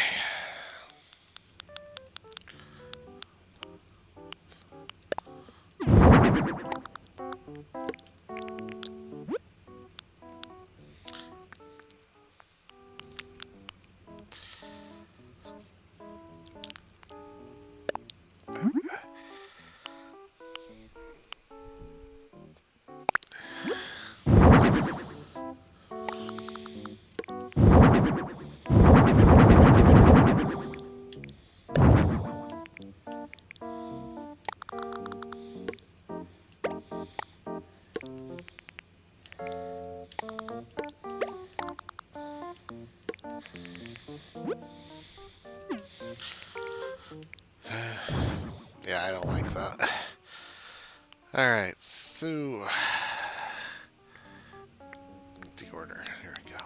Yeah, I don't like that. Alright, so... The order. Here we go.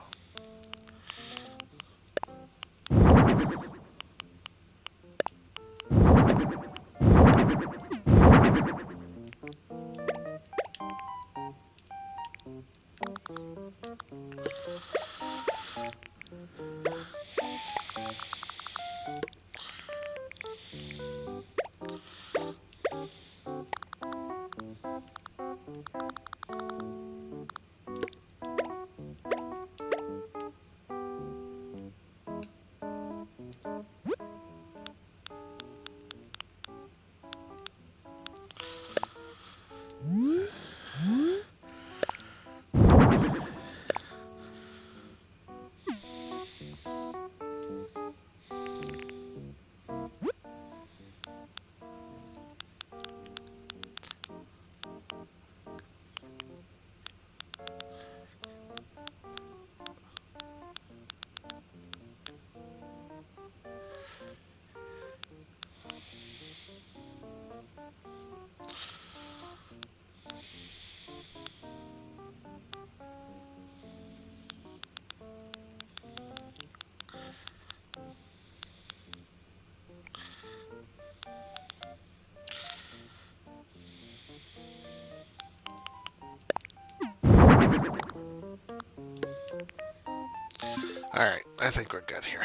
Alright, I think we're good here.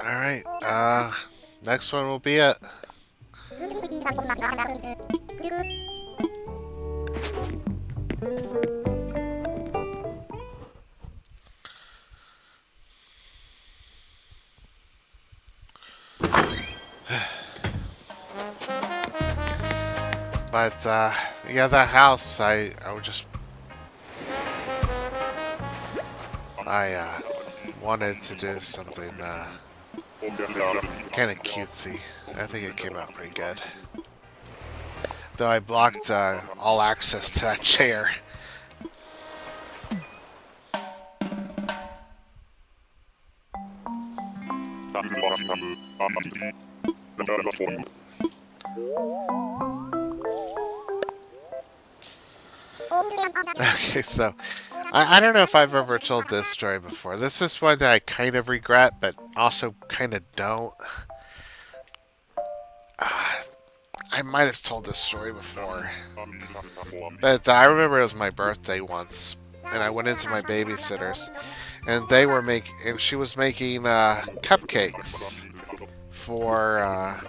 Alright, next one will be it. But, yeah, that house, I would just... wanted to do something, kind of cutesy. I think it came out pretty good. Though I blocked all access to that chair. Okay, so I don't know if I've ever told this story before. This is one that I kind of regret, but also kind of don't. I might have told this story before. But I remember it was my birthday once, and I went into my babysitter's, and they were and she was making cupcakes for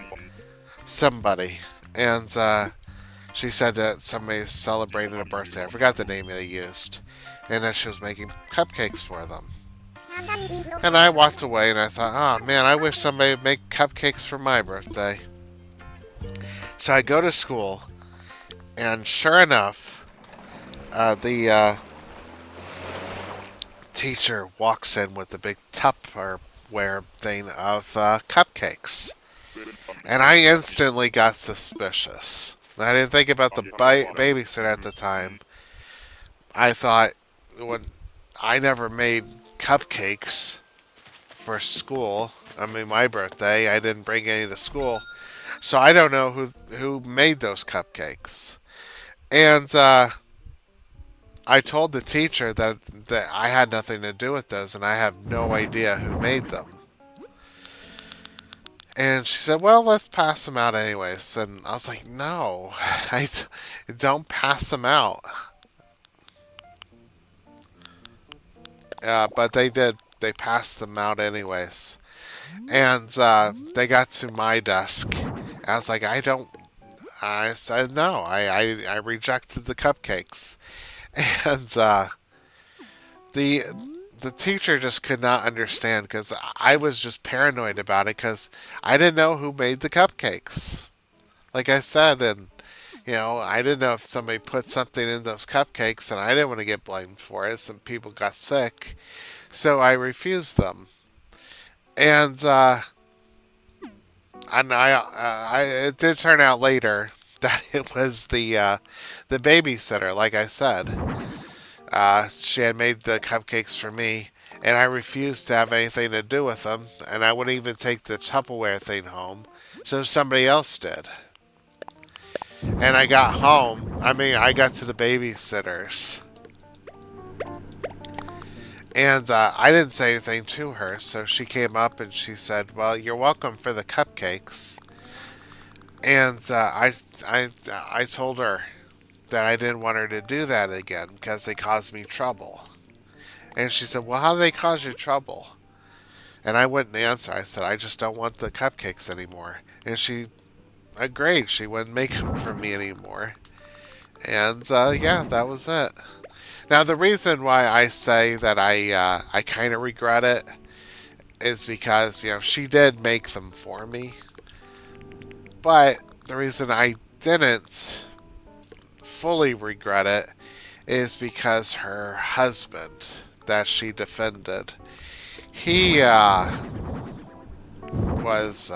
somebody, and she said that somebody celebrated a birthday. I forgot the name they used, and that she was making cupcakes for them. And I walked away, and I thought, oh man, I wish somebody would make cupcakes for my birthday. So I go to school, and sure enough, the teacher walks in with the big Tupperware thing of cupcakes. And I instantly got suspicious. I didn't think about the babysitter at the time. I thought, when I never made cupcakes for school, I mean my birthday, I didn't bring any to school. So I don't know who made those cupcakes. And I told the teacher that I had nothing to do with those and I have no idea who made them. And she said, well, let's pass them out anyways. And I was like, no, don't pass them out. But they did. They passed them out anyways. And they got to my desk. I was like, I said no. I rejected the cupcakes. And the teacher just could not understand because I was just paranoid about it because I didn't know who made the cupcakes. Like I said, and I didn't know if somebody put something in those cupcakes, and I didn't want to get blamed for it. Some people got sick, so I refused them. And it did turn out later that it was the babysitter. Like I said, she had made the cupcakes for me, and I refused to have anything to do with them, and I wouldn't even take the Tupperware thing home, so somebody else did. And I got home, I got to the babysitters, and I didn't say anything to her, so she came up and she said, well, you're welcome for the cupcakes. And I told her that I didn't want her to do that again because they caused me trouble. And she said, well, how do they cause you trouble? And I wouldn't answer. I said, I just don't want the cupcakes anymore. And she agreed. She wouldn't make them for me anymore. And yeah, that was it. Now, the reason why I say that I kind of regret it is because, she did make them for me. But the reason I didn't fully regret it is because her husband that she defended, he was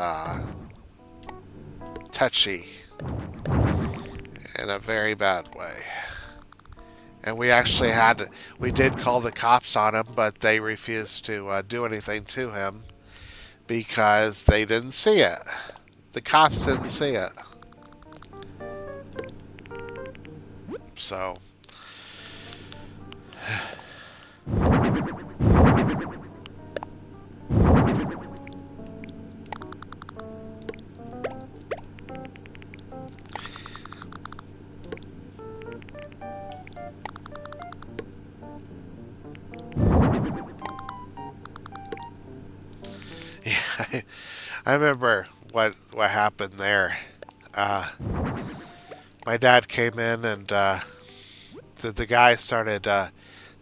touchy in a very bad way. And we did call the cops on him, but they refused to do anything to him because they didn't see it. The cops didn't see it. So, yeah, I remember what happened there. My dad came in and the guy started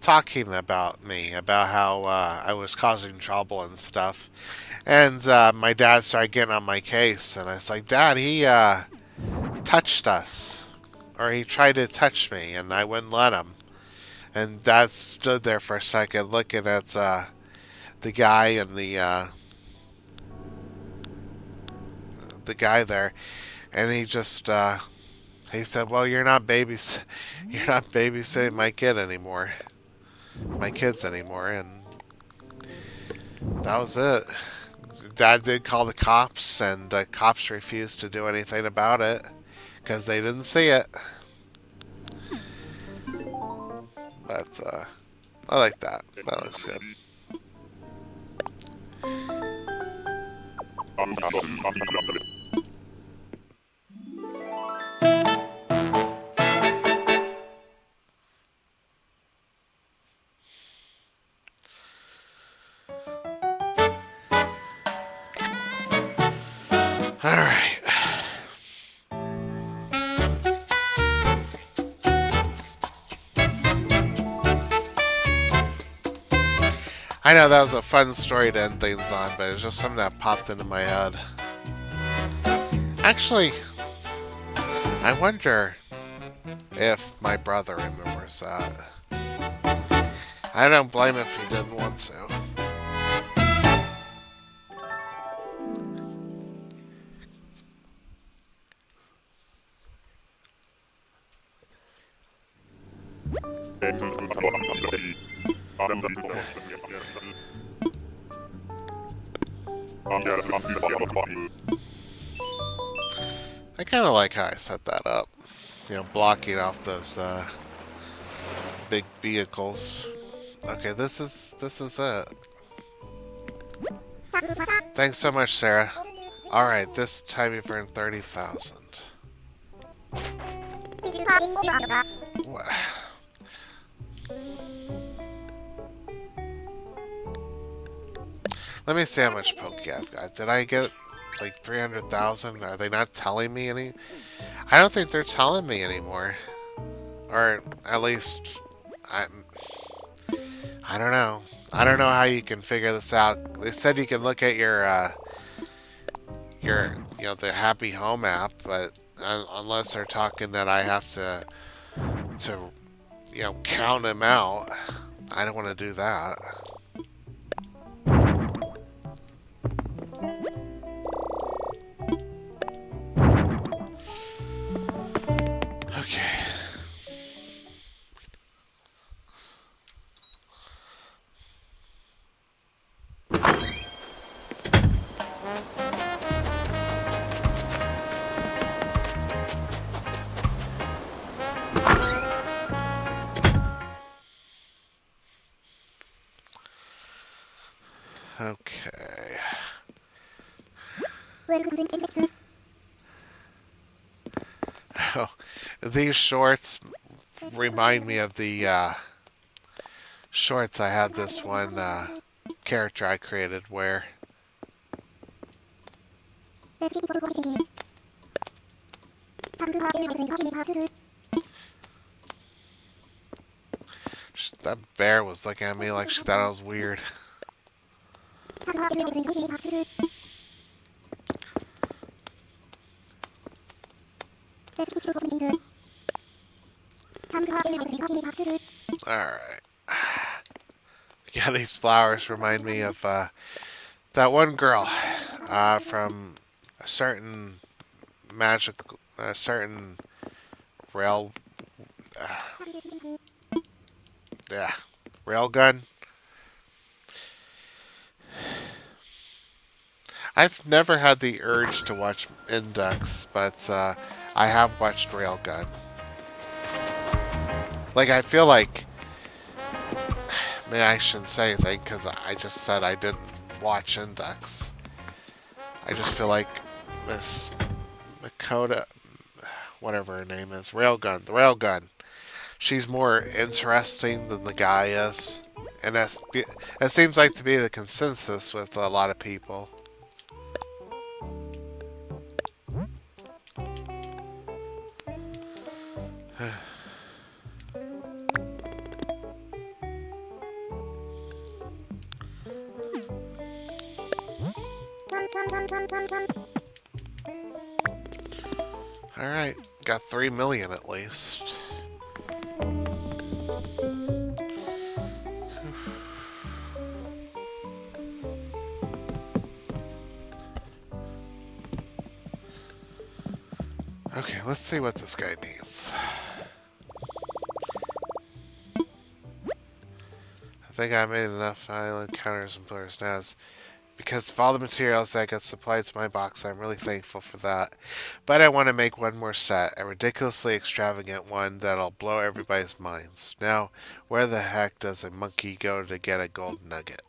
talking about me, about how I was causing trouble and stuff. And my dad started getting on my case, and I was like, Dad, he touched us, or he tried to touch me, and I wouldn't let him. And Dad stood there for a second, looking at the guy in the the guy there, and he just he said, "Well, you're not babysitting my kids anymore," and that was it. Dad did call the cops, and the cops refused to do anything about it because they didn't see it. But I like that. That looks good. All right. I know that was a fun story to end things on, but it's just something that popped into my head. Actually, I wonder if my brother remembers that. I don't blame him if he didn't want to. I kind of like how I set that up. You know, blocking off those big vehicles. Okay, this is it. Thanks so much, Sarah. All right, this time you've earned 30,000. Let me see how much Poke I've got. Did I get like 300,000? Are they not telling me any? I don't think they're telling me anymore. Or at least, I don't know. I don't know how you can figure this out. They said you can look at your the Happy Home app, but unless they're talking that I have to count them out, I don't want to do that. Okay. Okay. Oh, these shorts remind me of the shorts I had this one character I created where that bear was looking at me like she thought I was weird. Alright. Yeah, these flowers remind me of that one girl from a certain a certain rail, yeah, railgun. I've never had the urge to watch Index, but I have watched Railgun. Like, I feel like, maybe I shouldn't say anything because I just said I didn't watch Index. I just feel like Miss Makoto, whatever her name is, Railgun, the Railgun, she's more interesting than the guy is. And that seems like to be the consensus with a lot of people. Alright, got 3 million at least. Okay, let's see what this guy needs. I think I made enough island counters and pillars now. Because of all the materials that got supplied to my box, I'm really thankful for that. But I want to make one more set, a ridiculously extravagant one that'll blow everybody's minds. Now, where the heck does a monkey go to get a gold nugget?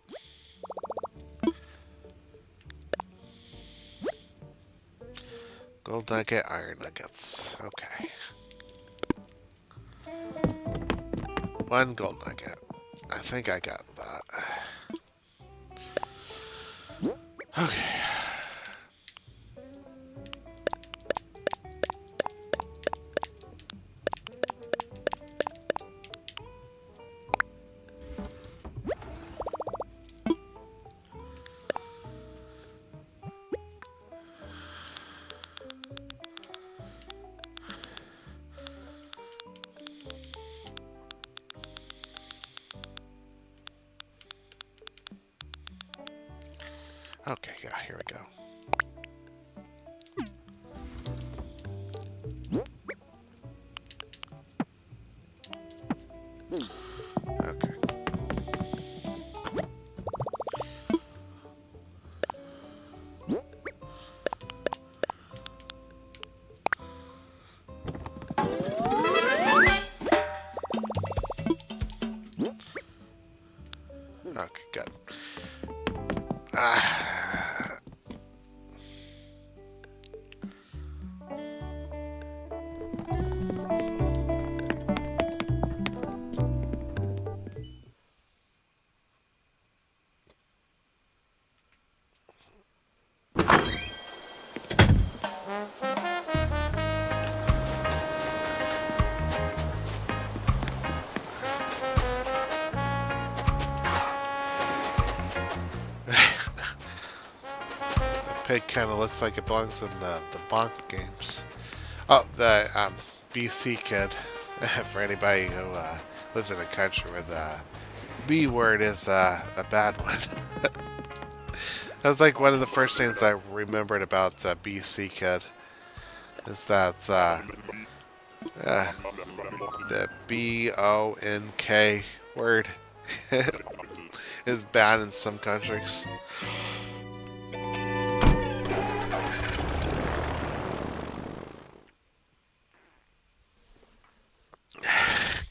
Gold nugget, iron nuggets. Okay. One gold nugget. I think I got that. Okay. Okay, yeah, here we go. Okay. Okay, good. Pig kind of looks like it belongs in the Bonk games. Oh, the BC kid. For anybody who lives in a country where the B word is a bad one. That was like one of the first things I remembered about BC kid. Is that the BONK word is bad in some countries.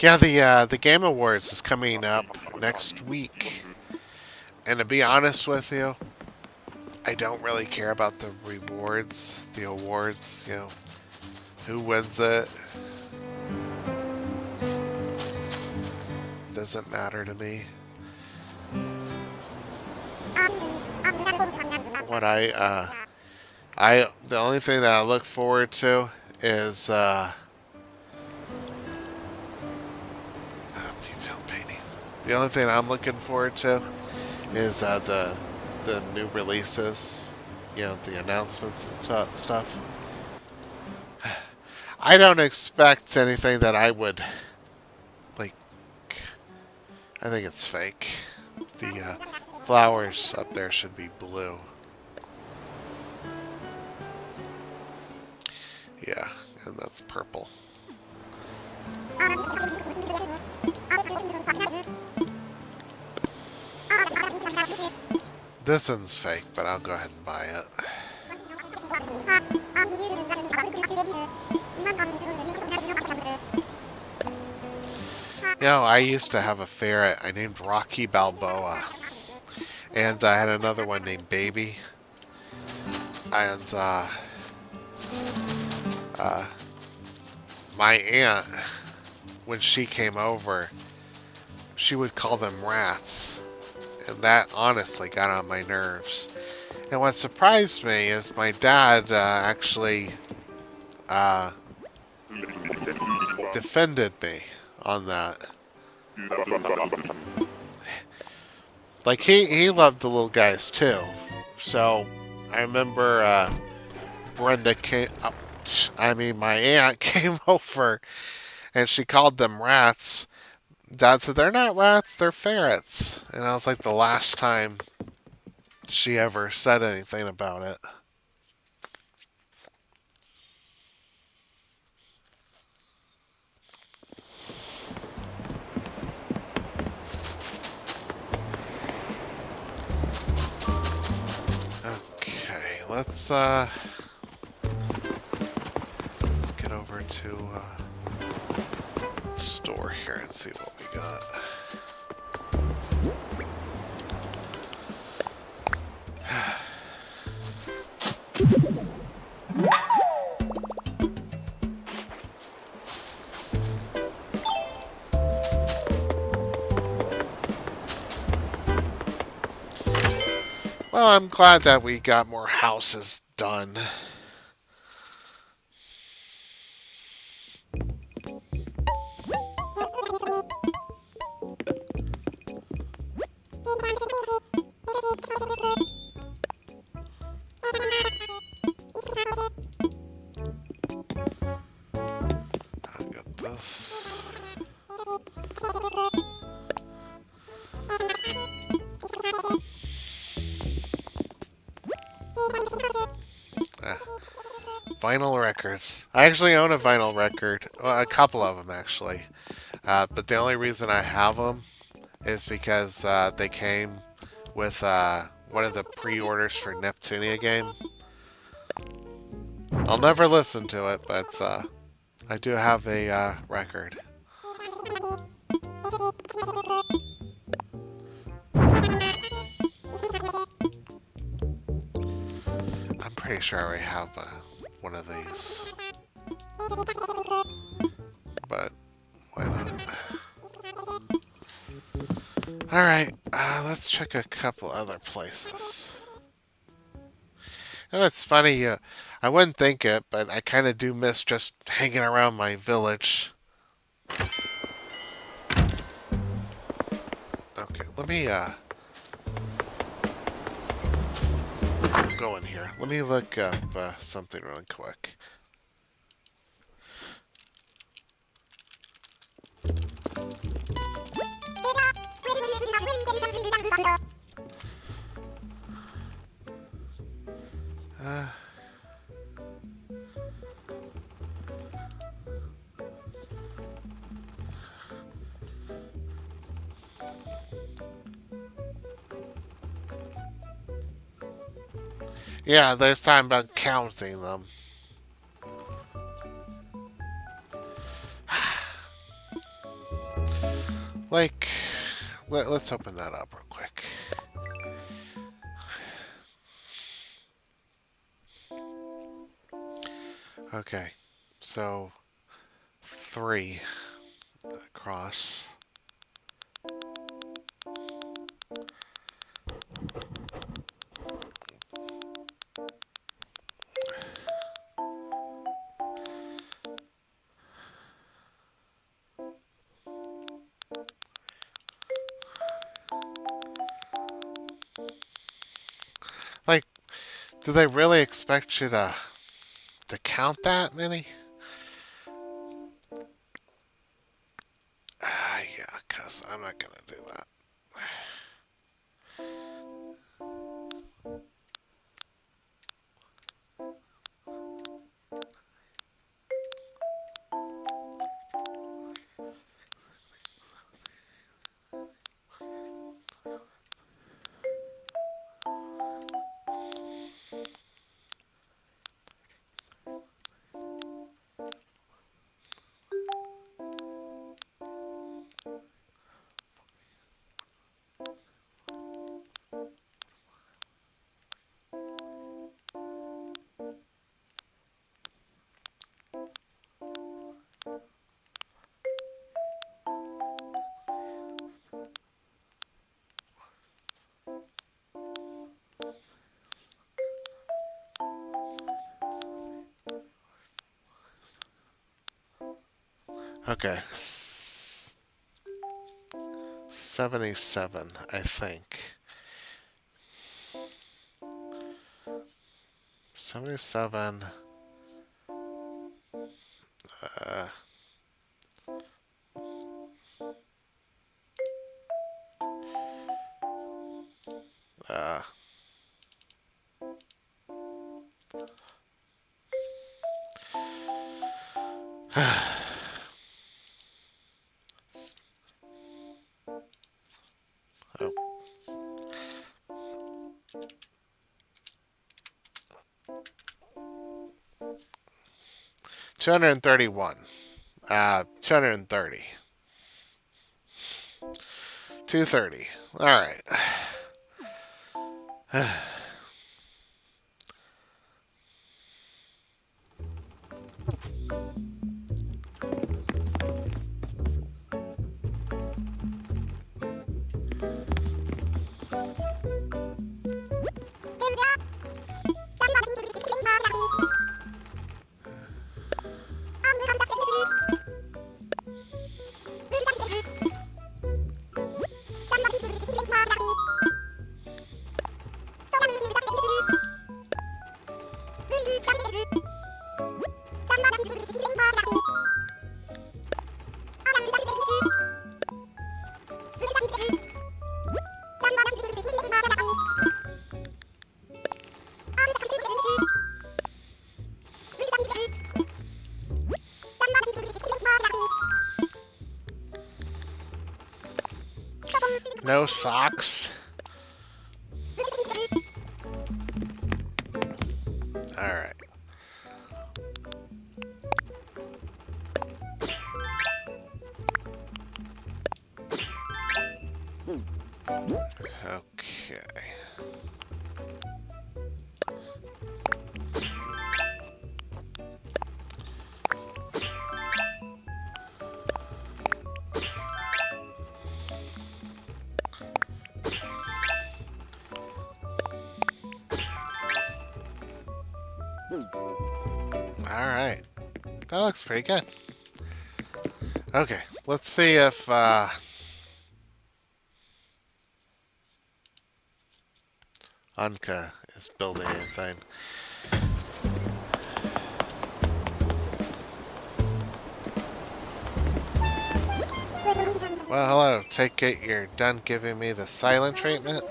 Yeah, the Game Awards is coming up next week, and to be honest with you, I don't really care about the rewards, the awards. You know, who wins it doesn't matter to me. What the only thing that I look forward to is detail painting. The only thing I'm looking forward to is the new releases, you know, the announcements and stuff. I don't expect anything that I would like. I think it's fake. The flowers up there should be blue. Yeah, and that's purple. This one's fake, but I'll go ahead and buy it. You know, I used to have a ferret I named Rocky Balboa. And I had another one named Baby. And my aunt, when she came over, she would call them rats. And that honestly got on my nerves. And what surprised me is my dad actually defended me on that. Like, he loved the little guys too. So, I remember Brenda came... my aunt came over and she called them rats. Dad said, they're not rats, they're ferrets. And I was like, the last time she ever said anything about it. let's get over to the store here and see what we got. Well, I'm glad that we got more houses done. I got this. Ah, vinyl records. I actually own a vinyl record. Well, a couple of them, actually. But the only reason I have them is because they came with one of the pre-orders for Neptunia game. I'll never listen to it, but I do have a record. I'm pretty sure I already have one of these, but why not? Alright, let's check a couple other places. And it's funny, I wouldn't think it, but I kind of do miss just hanging around my village. Okay, let me go in here. Let me look up something really quick. Uh, yeah, there's time about counting them. Like, let's open that up real quick. Okay, so 3 across. Like, do they really expect you to count that many? Yeah, cause I'm not gonna do that. Okay. 77, I think. 77. Uh, uh, oh, 231. 230. 230. All right. No socks. All right. Okay. All right. That looks pretty good. Okay, let's see if Anka is building anything. Well, hello. Take it you're done giving me the silent treatment?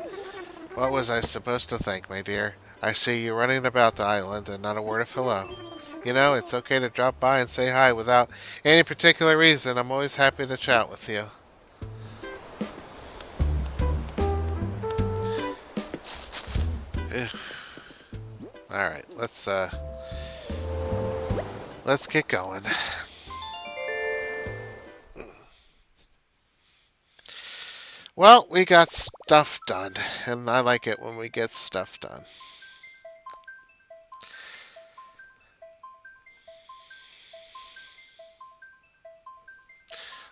What was I supposed to think, my dear? I see you running about the island and not a word of hello. You know, it's okay to drop by and say hi without any particular reason. I'm always happy to chat with you. Alright, let's get going. Well, we got stuff done, and I like it when we get stuff done.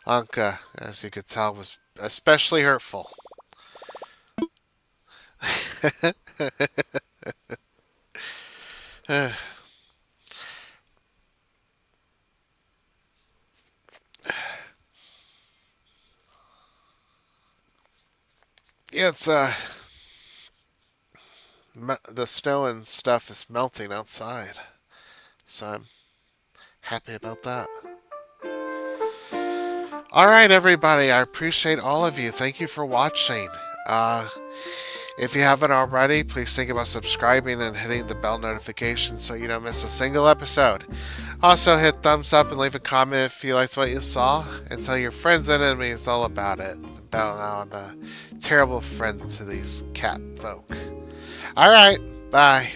Anka, as you could tell, was especially hurtful. Yeah, it's the snow and stuff is melting outside, so I'm happy about that. All right, everybody, I appreciate all of you. Thank you for watching. If you haven't already, please think about subscribing and hitting the bell notification so you don't miss a single episode. Also, hit thumbs up and leave a comment if you liked what you saw, and tell your friends and enemies all about it. About how I'm a terrible friend to these cat folk. Alright, bye.